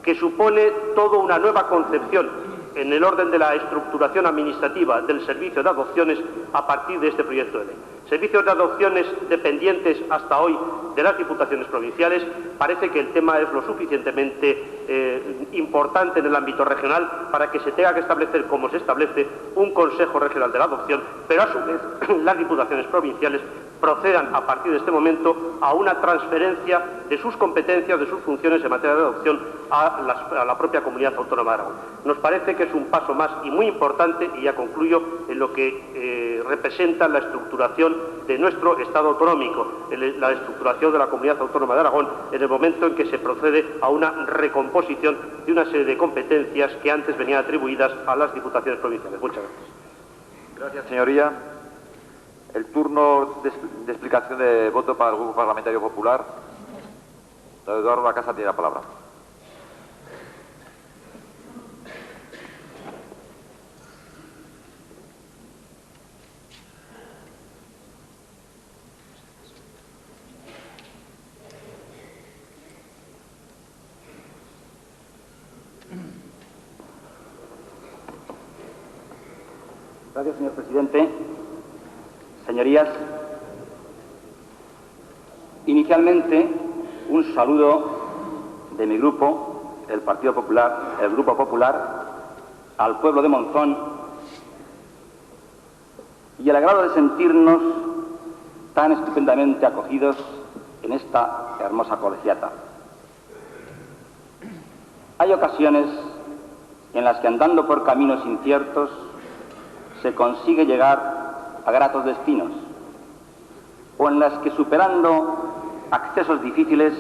que supone toda una nueva concepción en el orden de la estructuración administrativa del servicio de adopciones a partir de este proyecto de ley. Servicios de adopciones dependientes hasta hoy de las diputaciones provinciales. Parece que el tema es lo suficientemente importante en el ámbito regional para que se tenga que establecer, como se establece, un Consejo Regional de la Adopción, pero a su vez las diputaciones provinciales procedan a partir de este momento a una transferencia de sus competencias, de sus funciones en materia de adopción a la propia comunidad autónoma de Aragón. Nos parece que es un paso más y muy importante, y ya concluyo, en lo que representa la estructuración de nuestro Estado autonómico, la estructuración de la comunidad autónoma de Aragón, en el momento en que se procede a una recomposición de una serie de competencias que antes venían atribuidas a las diputaciones provinciales. Muchas gracias. Gracias, señoría. El turno de explicación de voto para el Grupo Parlamentario Popular. Don Eduardo Lacasa tiene la palabra. Gracias, señor presidente. Señorías, inicialmente un saludo de mi grupo, el Partido Popular, el Grupo Popular, al pueblo de Monzón y el agrado de sentirnos tan estupendamente acogidos en esta hermosa colegiata. Hay ocasiones en las que andando por caminos inciertos se consigue llegar a gratos destinos, o en las que superando accesos difíciles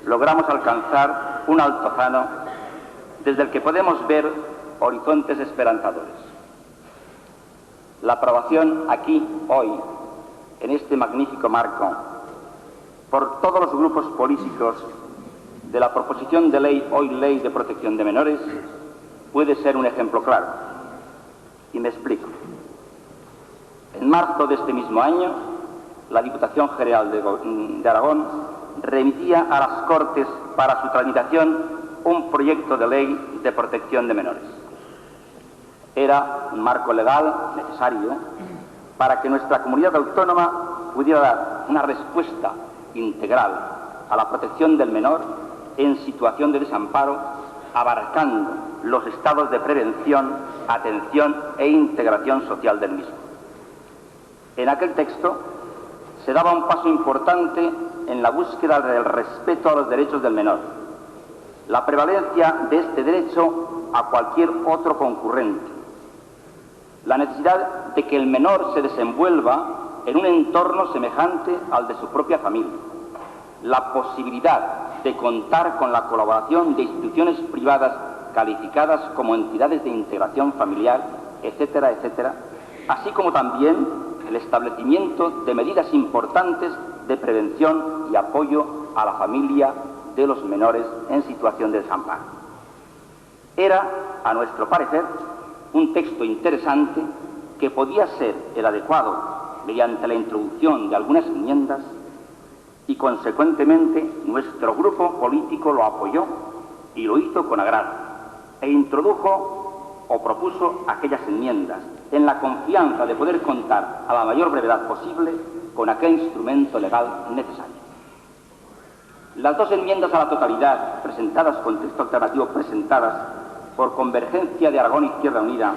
logramos alcanzar un altozano desde el que podemos ver horizontes esperanzadores. La aprobación aquí, hoy, en este magnífico marco, por todos los grupos políticos de la proposición de ley, hoy Ley de Protección de Menores, puede ser un ejemplo claro. Y me explico. En marzo de este mismo año, la Diputación General de Aragón remitía a las Cortes para su tramitación un proyecto de ley de protección de menores. Era un marco legal necesario para que nuestra comunidad autónoma pudiera dar una respuesta integral a la protección del menor en situación de desamparo, abarcando los estados de prevención, atención e integración social del mismo. En aquel texto se daba un paso importante en la búsqueda del respeto a los derechos del menor, la prevalencia de este derecho a cualquier otro concurrente, la necesidad de que el menor se desenvuelva en un entorno semejante al de su propia familia, la posibilidad de contar con la colaboración de instituciones privadas calificadas como entidades de integración familiar, etcétera, etcétera, así como también el establecimiento de medidas importantes de prevención y apoyo a la familia de los menores en situación de desamparo. Era, a nuestro parecer, un texto interesante que podía ser el adecuado mediante la introducción de algunas enmiendas y, consecuentemente, nuestro grupo político lo apoyó y lo hizo con agrado e introdujo o propuso aquellas enmiendas en la confianza de poder contar a la mayor brevedad posible con aquel instrumento legal necesario. Las dos enmiendas a la totalidad presentadas con texto alternativo presentadas por Convergencia de Aragón Izquierda Unida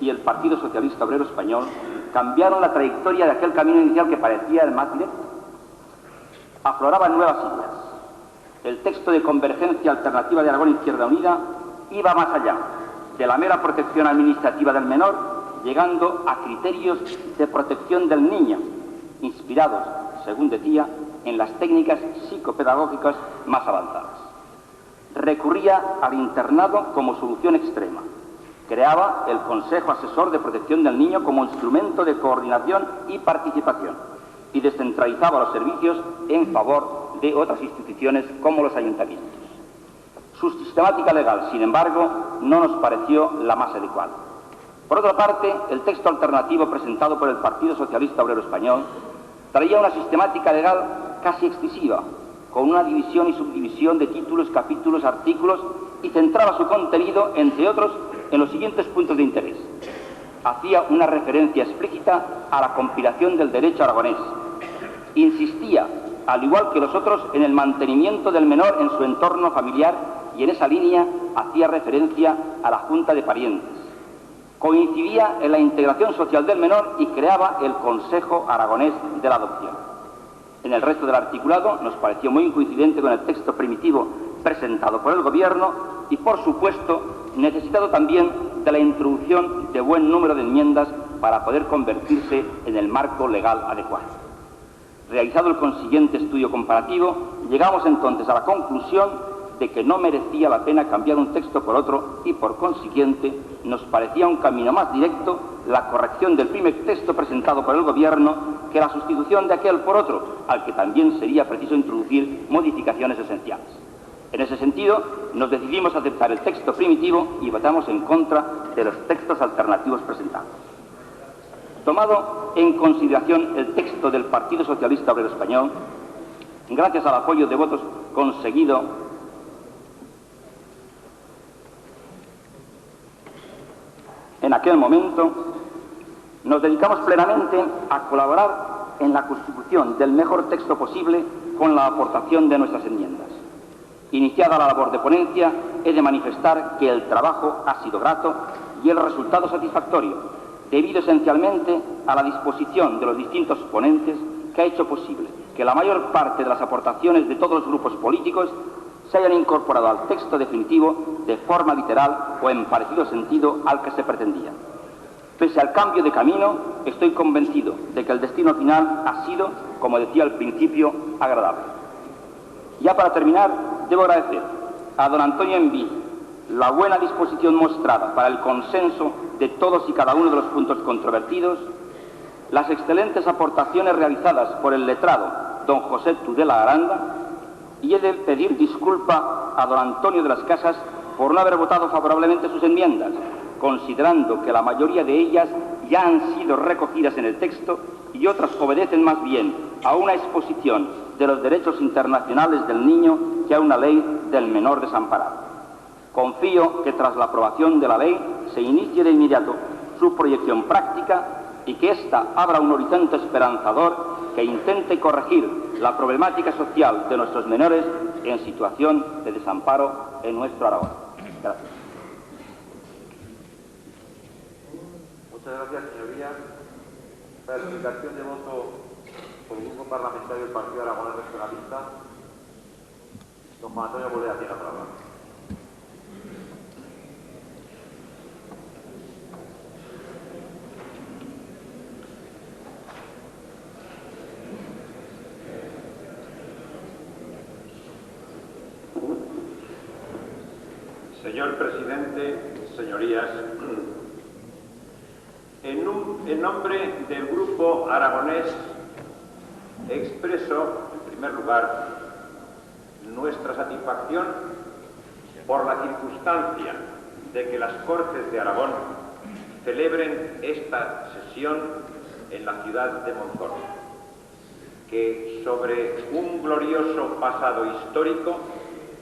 y el Partido Socialista Obrero Español cambiaron la trayectoria de aquel camino inicial que parecía el más directo. Afloraban nuevas ideas. El texto de Convergencia Alternativa de Aragón Izquierda Unida iba más allá de la mera protección administrativa del menor, llegando a criterios de protección del niño, inspirados, según decía, en las técnicas psicopedagógicas más avanzadas. Recurría al internado como solución extrema. Creaba el Consejo Asesor de Protección del Niño como instrumento de coordinación y participación y descentralizaba los servicios en favor de otras instituciones como los ayuntamientos. Su sistemática legal, sin embargo, no nos pareció la más adecuada. Por otra parte, el texto alternativo presentado por el Partido Socialista Obrero Español traía una sistemática legal casi excesiva, con una división y subdivisión de títulos, capítulos, artículos, y centraba su contenido, entre otros, en los siguientes puntos de interés. Hacía una referencia explícita a la compilación del derecho aragonés. Insistía, al igual que los otros, en el mantenimiento del menor en su entorno familiar y en esa línea hacía referencia a la Junta de Parientes. Coincidía en la integración social del menor y creaba el Consejo Aragonés de la Adopción. En el resto del articulado nos pareció muy coincidente con el texto primitivo presentado por el Gobierno y, por supuesto, necesitado también de la introducción de buen número de enmiendas para poder convertirse en el marco legal adecuado. Realizado el consiguiente estudio comparativo, llegamos entonces a la conclusión de que no merecía la pena cambiar un texto por otro y, por consiguiente, nos parecía un camino más directo la corrección del primer texto presentado por el Gobierno que la sustitución de aquel por otro, al que también sería preciso introducir modificaciones esenciales. En ese sentido, nos decidimos a aceptar el texto primitivo y votamos en contra de los textos alternativos presentados. Tomado en consideración el texto del Partido Socialista Obrero Español, gracias al apoyo de votos conseguido en aquel momento, nos dedicamos plenamente a colaborar en la constitución del mejor texto posible con la aportación de nuestras enmiendas. Iniciada la labor de ponencia, he de manifestar que el trabajo ha sido grato y el resultado satisfactorio, debido esencialmente a la disposición de los distintos ponentes que ha hecho posible que la mayor parte de las aportaciones de todos los grupos políticos se hayan incorporado al texto definitivo de forma literal o en parecido sentido al que se pretendía. Pese al cambio de camino, estoy convencido de que el destino final ha sido, como decía al principio, agradable. Ya para terminar, debo agradecer a don Antonio Enví la buena disposición mostrada para el consenso de todos y cada uno de los puntos controvertidos, las excelentes aportaciones realizadas por el letrado don José Tudela Aranda, y he de pedir disculpa a don Antonio de las Casas por no haber votado favorablemente sus enmiendas, considerando que la mayoría de ellas ya han sido recogidas en el texto y otras obedecen más bien a una exposición de los derechos internacionales del niño que a una ley del menor desamparado. Confío que tras la aprobación de la ley se inicie de inmediato su proyección práctica y que ésta abra un horizonte esperanzador que intente corregir la problemática social de nuestros menores en situación de desamparo en nuestro Aragón. Gracias. Muchas gracias, señorías. La explicación de voto por el Grupo Parlamentario del Partido Aragonés Regionalista. Don Juan Antonio Bolea tiene la palabra. Señor presidente, señorías, en nombre del Grupo Aragonés expreso, en primer lugar, nuestra satisfacción por la circunstancia de que las Cortes de Aragón celebren esta sesión en la ciudad de Monzón, que sobre un glorioso pasado histórico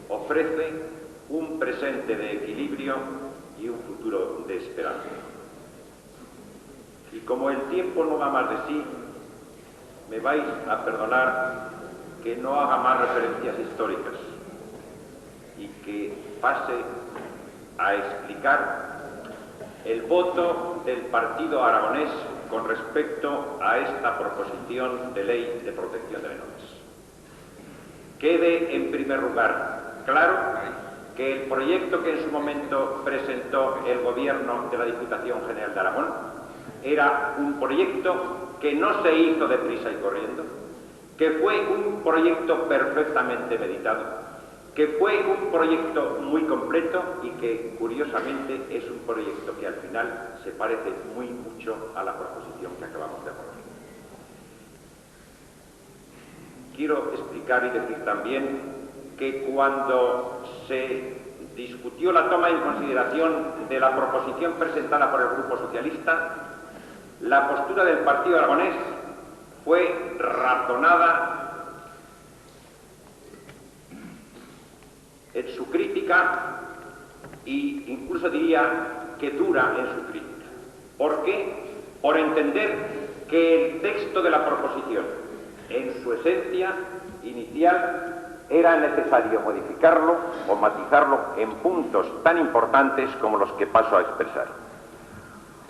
ofrece un presente de equilibrio y un futuro de esperanza. Y como el tiempo no va más de sí, me vais a perdonar que no haga más referencias históricas y que pase a explicar el voto del Partido Aragonés con respecto a esta proposición de ley de protección de menores. Quede en primer lugar claro que el proyecto que en su momento presentó el Gobierno de la Diputación General de Aragón era un proyecto que no se hizo deprisa y corriendo, que fue un proyecto perfectamente meditado, que fue un proyecto muy completo y que, curiosamente, es un proyecto que al final se parece muy mucho a la proposición que acabamos de aprobar. Quiero explicar y decir también que cuando se discutió la toma en consideración de la proposición presentada por el Grupo Socialista, la postura del Partido Aragonés fue razonada en su crítica e incluso diría que dura en su crítica. ¿Por qué? Por entender que el texto de la proposición, en su esencia inicial, era necesario modificarlo o matizarlo en puntos tan importantes como los que paso a expresar.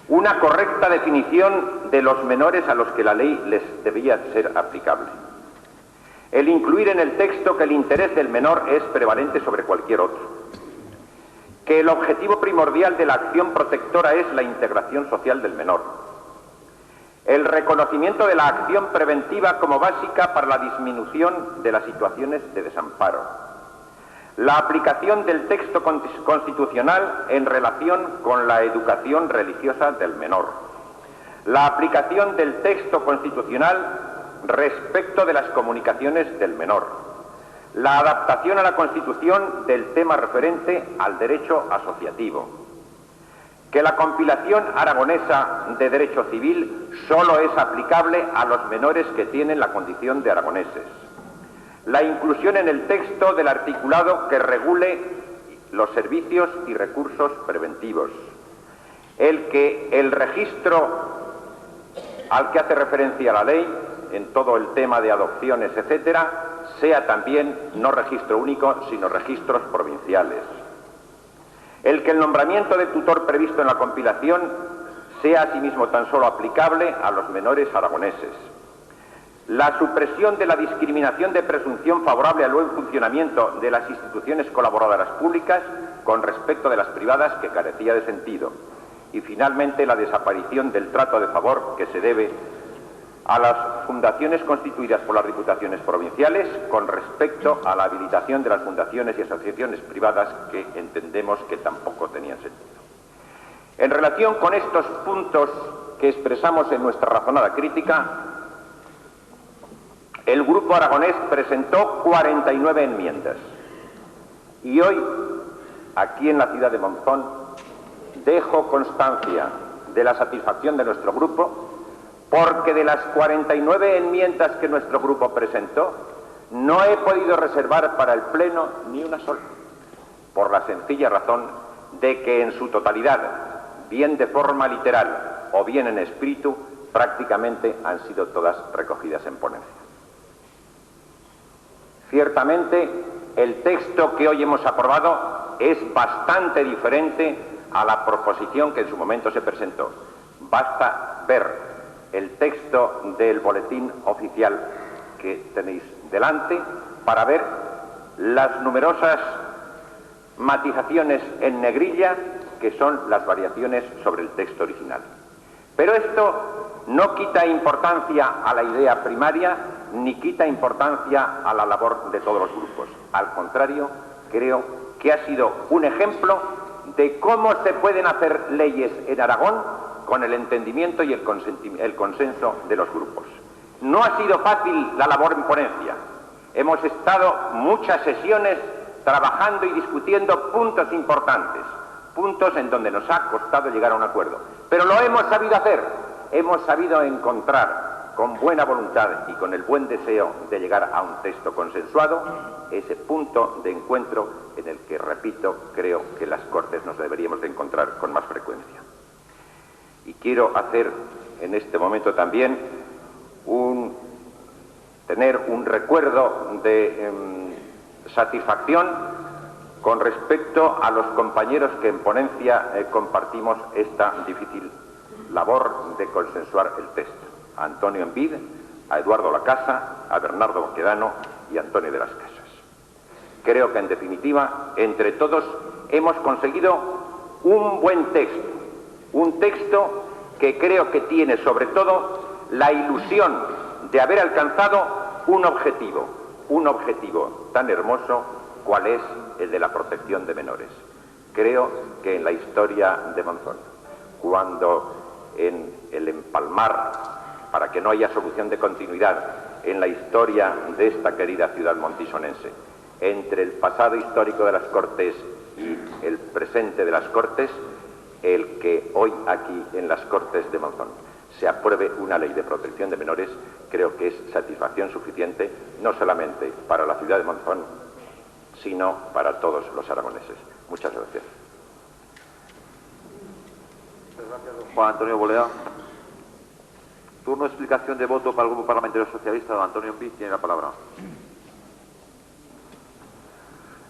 Una correcta definición de los menores a los que la ley les debía ser aplicable. El incluir en el texto que el interés del menor es prevalente sobre cualquier otro. Que el objetivo primordial de la acción protectora es la integración social del menor. El reconocimiento de la acción preventiva como básica para la disminución de las situaciones de desamparo. La aplicación del texto constitucional en relación con la educación religiosa del menor. La aplicación del texto constitucional respecto de las comunicaciones del menor. La adaptación a la Constitución del tema referente al derecho asociativo. Que la compilación aragonesa de derecho civil solo es aplicable a los menores que tienen la condición de aragoneses. La inclusión en el texto del articulado que regule los servicios y recursos preventivos. El que el registro al que hace referencia la ley, en todo el tema de adopciones, etcétera, sea también no registro único, sino registros provinciales. El que el nombramiento de tutor previsto en la compilación sea asimismo tan solo aplicable a los menores aragoneses. La supresión de la discriminación de presunción favorable al buen funcionamiento de las instituciones colaboradoras públicas con respecto de las privadas, que carecía de sentido. Y finalmente la desaparición del trato de favor que se debe a las fundaciones constituidas por las diputaciones provinciales con respecto a la habilitación de las fundaciones y asociaciones privadas, que entendemos que tampoco tenían sentido. En relación con estos puntos que expresamos en nuestra razonada crítica, el Grupo Aragonés presentó 49 enmiendas y hoy, aquí en la ciudad de Monzón, dejo constancia de la satisfacción de nuestro grupo, porque de las 49 enmiendas que nuestro grupo presentó, no he podido reservar para el Pleno ni una sola, por la sencilla razón de que en su totalidad, bien de forma literal o bien en espíritu, prácticamente han sido todas recogidas en ponencia. Ciertamente, el texto que hoy hemos aprobado es bastante diferente a la proposición que en su momento se presentó. Basta ver el texto del boletín oficial que tenéis delante para ver las numerosas matizaciones en negrilla que son las variaciones sobre el texto original. Pero esto no quita importancia a la idea primaria ni quita importancia a la labor de todos los grupos. Al contrario, creo que ha sido un ejemplo de cómo se pueden hacer leyes en Aragón con el entendimiento y el consenso de los grupos. No ha sido fácil la labor en ponencia. Hemos estado muchas sesiones trabajando y discutiendo puntos importantes, puntos en donde nos ha costado llegar a un acuerdo. Pero lo hemos sabido hacer, hemos sabido encontrar con buena voluntad y con el buen deseo de llegar a un texto consensuado ese punto de encuentro en el que, repito, creo que las Cortes nos deberíamos de encontrar con más frecuencia. Y quiero hacer en este momento también tener un recuerdo de satisfacción con respecto a los compañeros que en ponencia compartimos esta difícil labor de consensuar el texto. A Antonio Envid, a Eduardo Lacasa, a Bernardo Boquedano y a Antonio de las Casas. Creo que en definitiva, entre todos hemos conseguido un buen texto, un texto que creo que tiene sobre todo la ilusión de haber alcanzado un objetivo tan hermoso cual es el de la protección de menores. Creo que en la historia de Monzón, cuando en el empalmar, para que no haya solución de continuidad en la historia de esta querida ciudad montisonense, entre el pasado histórico de las Cortes y el presente de las Cortes, el que hoy aquí en las Cortes de Monzón se apruebe una ley de protección de menores, creo que es satisfacción suficiente, no solamente para la ciudad de Monzón, sino para todos los aragoneses. Muchas gracias. Muchas gracias, don Juan Antonio Bolea. Turno de explicación de voto para el Grupo Parlamentario Socialista. Don Antonio Envid tiene la palabra.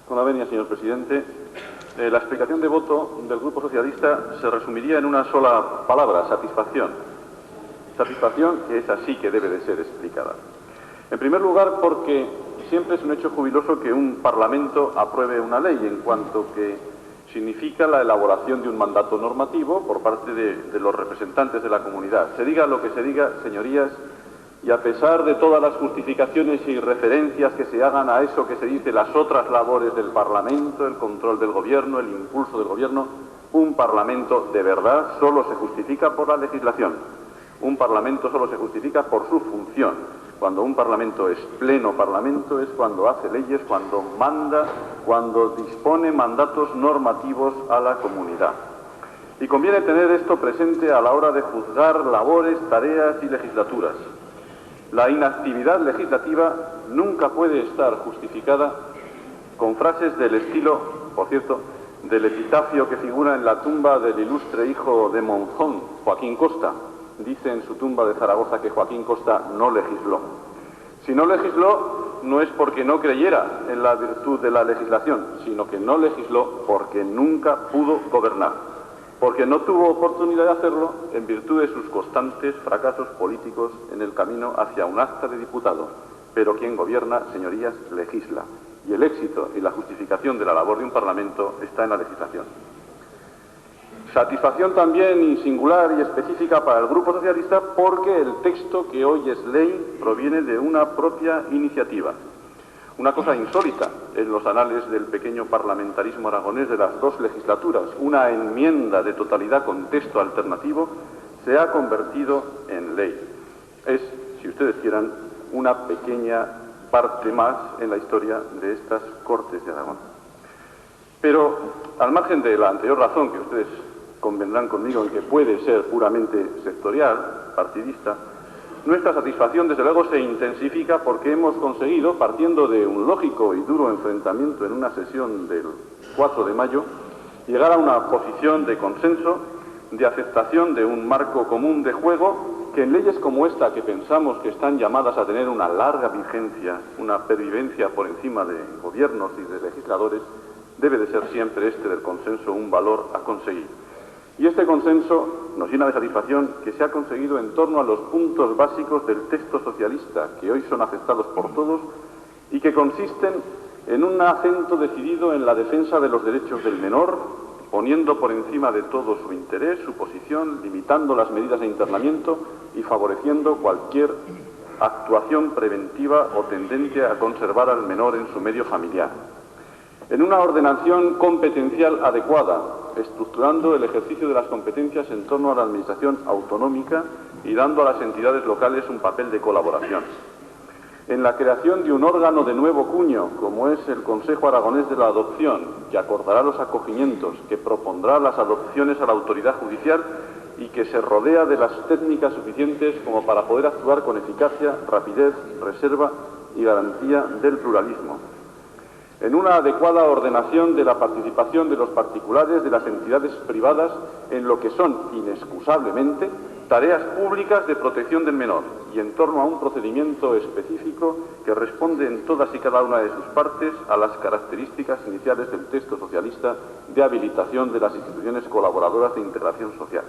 Con la venia, señor presidente. La explicación de voto del Grupo Socialista se resumiría en una sola palabra: satisfacción. Satisfacción que es así que debe de ser explicada. En primer lugar, porque siempre es un hecho jubiloso que un Parlamento apruebe una ley, en cuanto que significa la elaboración de un mandato normativo por parte de los representantes de la comunidad. Se diga lo que se diga, señorías, y a pesar de todas las justificaciones y referencias que se hagan a eso que se dice las otras labores del Parlamento, el control del Gobierno, el impulso del Gobierno, un Parlamento de verdad solo se justifica por la legislación. Un Parlamento solo se justifica por su función. Cuando un Parlamento es pleno Parlamento es cuando hace leyes, cuando manda, cuando dispone mandatos normativos a la comunidad. Y conviene tener esto presente a la hora de juzgar labores, tareas y legislaturas. La inactividad legislativa nunca puede estar justificada con frases del estilo, por cierto, del epitafio que figura en la tumba del ilustre hijo de Monzón, Joaquín Costa. Dice en su tumba de Zaragoza que Joaquín Costa no legisló. Si no legisló, no es porque no creyera en la virtud de la legislación, sino que no legisló porque nunca pudo gobernar, porque no tuvo oportunidad de hacerlo en virtud de sus constantes fracasos políticos en el camino hacia un acta de diputado. Pero quien gobierna, señorías, legisla, y el éxito y la justificación de la labor de un Parlamento está en la legislación. Satisfacción también y singular y específica para el Grupo Socialista porque el texto que hoy es ley proviene de una propia iniciativa. Una cosa insólita en los anales del pequeño parlamentarismo aragonés de las dos legislaturas. Una enmienda de totalidad con texto alternativo se ha convertido en ley. Es, si ustedes quieran, una pequeña parte más en la historia de estas Cortes de Aragón. Pero, al margen de la anterior razón que ustedes convendrán conmigo en que puede ser puramente sectorial, partidista, nuestra satisfacción desde luego se intensifica porque hemos conseguido, partiendo de un lógico y duro enfrentamiento en una sesión del 4 de mayo, llegar a una posición de consenso, de aceptación de un marco común de juego que en leyes como esta, que pensamos que están llamadas a tener una larga vigencia, una pervivencia por encima de gobiernos y de legisladores, debe de ser siempre este del consenso un valor a conseguir. Y este consenso nos llena de satisfacción que se ha conseguido en torno a los puntos básicos del texto socialista, que hoy son aceptados por todos y que consisten en un acento decidido en la defensa de los derechos del menor, poniendo por encima de todo su interés, su posición, limitando las medidas de internamiento y favoreciendo cualquier actuación preventiva o tendente a conservar al menor en su medio familiar. en una ordenación competencial adecuada, estructurando el ejercicio de las competencias en torno a la administración autonómica y dando a las entidades locales un papel de colaboración. En la creación de un órgano de nuevo cuño, como es el Consejo Aragonés de la Adopción, que acordará los acogimientos, que propondrá las adopciones a la autoridad judicial y que se rodea de las técnicas suficientes como para poder actuar con eficacia, rapidez, reserva y garantía del pluralismo. En una adecuada ordenación de la participación de los particulares, de las entidades privadas, en lo que son, inexcusablemente, tareas públicas de protección del menor y en torno a un procedimiento específico que responde en todas y cada una de sus partes a las características iniciales del texto socialista de habilitación de las instituciones colaboradoras de integración social.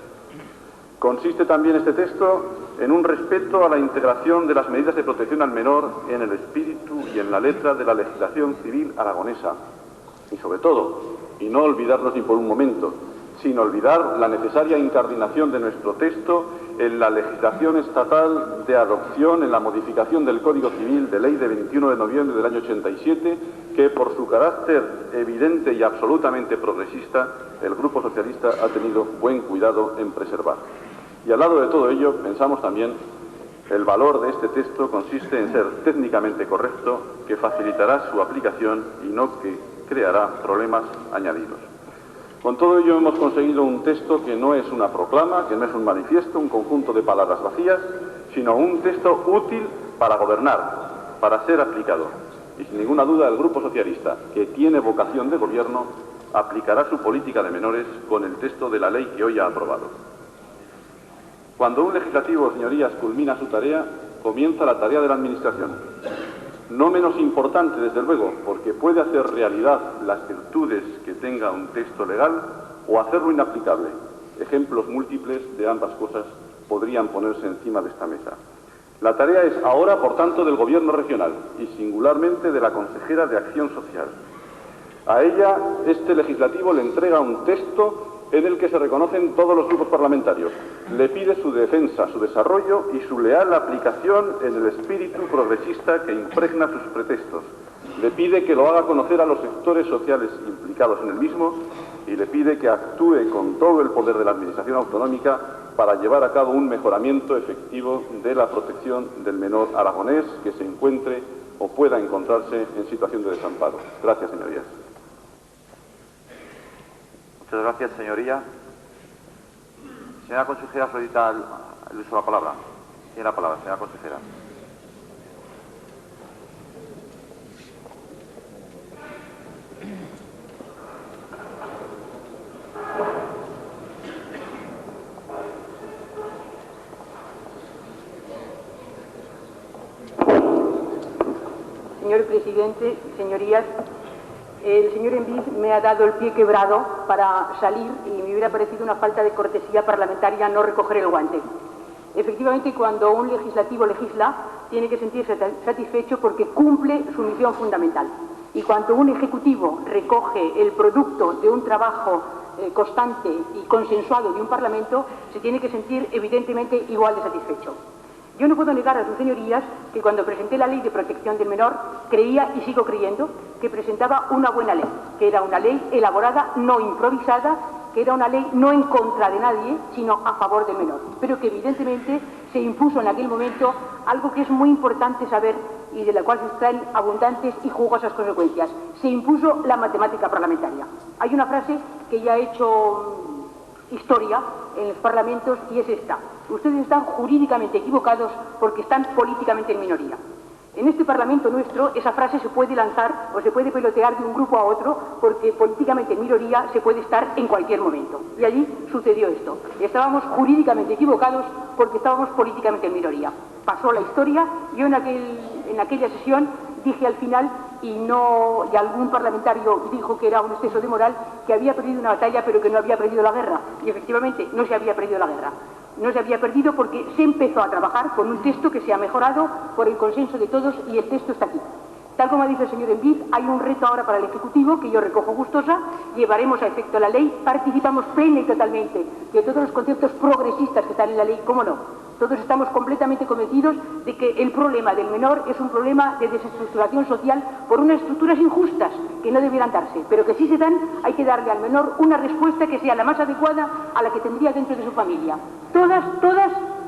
Consiste también este texto en un respeto a la integración de las medidas de protección al menor en el espíritu y en la letra de la legislación civil aragonesa. Y sobre todo, y no olvidarnos ni por un momento, sin olvidar la necesaria incardinación de nuestro texto en la legislación estatal de adopción, en la modificación del Código Civil de ley de 21 de noviembre del año 87, que por su carácter evidente y absolutamente progresista, el Grupo Socialista ha tenido buen cuidado en preservar. Y al lado de todo ello, pensamos también el valor de este texto consiste en ser técnicamente correcto, que facilitará su aplicación y no que creará problemas añadidos. Con todo ello hemos conseguido un texto que no es una proclama, que no es un manifiesto, un conjunto de palabras vacías, sino un texto útil para gobernar, para ser aplicado. Y sin ninguna duda el Grupo Socialista, que tiene vocación de gobierno, aplicará su política de menores con el texto de la ley que hoy ha aprobado. Cuando un legislativo, señorías, culmina su tarea, comienza la tarea de la Administración. No menos importante, desde luego, porque puede hacer realidad las virtudes que tenga un texto legal o hacerlo inaplicable. Ejemplos múltiples de ambas cosas podrían ponerse encima de esta mesa. La tarea es ahora, por tanto, del Gobierno regional y singularmente de la consejera de Acción Social. A ella, este legislativo le entrega un texto en el que se reconocen todos los grupos parlamentarios. Le pide su defensa, su desarrollo y su leal aplicación en el espíritu progresista que impregna sus pretextos. Le pide que lo haga conocer a los sectores sociales implicados en el mismo y le pide que actúe con todo el poder de la Administración autonómica para llevar a cabo un mejoramiento efectivo de la protección del menor aragonés que se encuentre o pueda encontrarse en situación de desamparo. Gracias, señorías. Muchas gracias, señoría. Señora consejera, solicita el uso de la palabra. Tiene la palabra, señora consejera. Señor presidente, señorías, el señor Envis me ha dado el pie quebrado para salir y me hubiera parecido una falta de cortesía parlamentaria no recoger el guante. Efectivamente, cuando un legislativo legisla, tiene que sentirse satisfecho porque cumple su misión fundamental. Y cuando un ejecutivo recoge el producto de un trabajo constante y consensuado de un parlamento, se tiene que sentir evidentemente igual de satisfecho. Yo no puedo negar a sus señorías que cuando presenté la ley de protección del menor, creía y sigo creyendo que presentaba una buena ley, que era una ley elaborada, no improvisada, que era una ley no en contra de nadie, sino a favor del menor, pero que evidentemente se impuso en aquel momento algo que es muy importante saber y de la cual se extraen abundantes y jugosas consecuencias. Se impuso la matemática parlamentaria. Hay una frase que ya ha hecho historia en los parlamentos y es esta: ustedes están jurídicamente equivocados porque están políticamente en minoría. En este Parlamento nuestro esa frase se puede lanzar o se puede pelotear de un grupo a otro porque políticamente en minoría se puede estar en cualquier momento. Y allí sucedió esto. Estábamos jurídicamente equivocados porque estábamos políticamente en minoría. Pasó la historia. Yo en aquella sesión dije al final, y algún parlamentario dijo que era un exceso de moral, que había perdido una batalla pero que no había perdido la guerra. Y efectivamente no se había perdido la guerra. No se había perdido porque se empezó a trabajar con un texto que se ha mejorado por el consenso de todos y el texto está aquí. Tal como ha dicho el señor Envid, hay un reto ahora para el Ejecutivo que yo recojo gustosa, llevaremos a efecto la ley, participamos plena y totalmente de todos los conceptos progresistas que están en la ley, cómo no. Todos estamos completamente convencidos de que el problema del menor es un problema de desestructuración social por unas estructuras injustas que no debieran darse, pero que si se dan hay que darle al menor una respuesta que sea la más adecuada a la que tendría dentro de su familia. Todas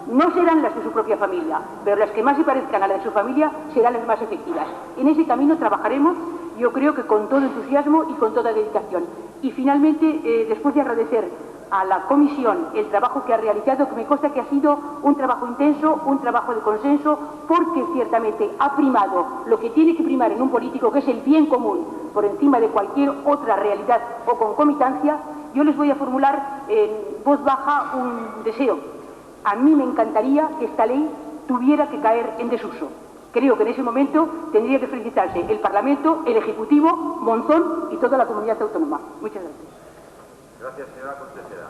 no serán las de su propia familia, pero las que más se parezcan a la de su familia serán las más efectivas. En ese camino trabajaremos, yo creo que con todo entusiasmo y con toda dedicación. Y finalmente, después de agradecer a la comisión el trabajo que ha realizado, que me consta que ha sido un trabajo intenso, un trabajo de consenso, porque ciertamente ha primado lo que tiene que primar en un político, que es el bien común, por encima de cualquier otra realidad o concomitancia. Yo les voy a formular en voz baja un deseo. A mí me encantaría que esta ley tuviera que caer en desuso. Creo que en ese momento tendría que felicitarse el Parlamento, el Ejecutivo, Monzón y toda la comunidad autónoma. Muchas gracias. Gracias, señora consejera.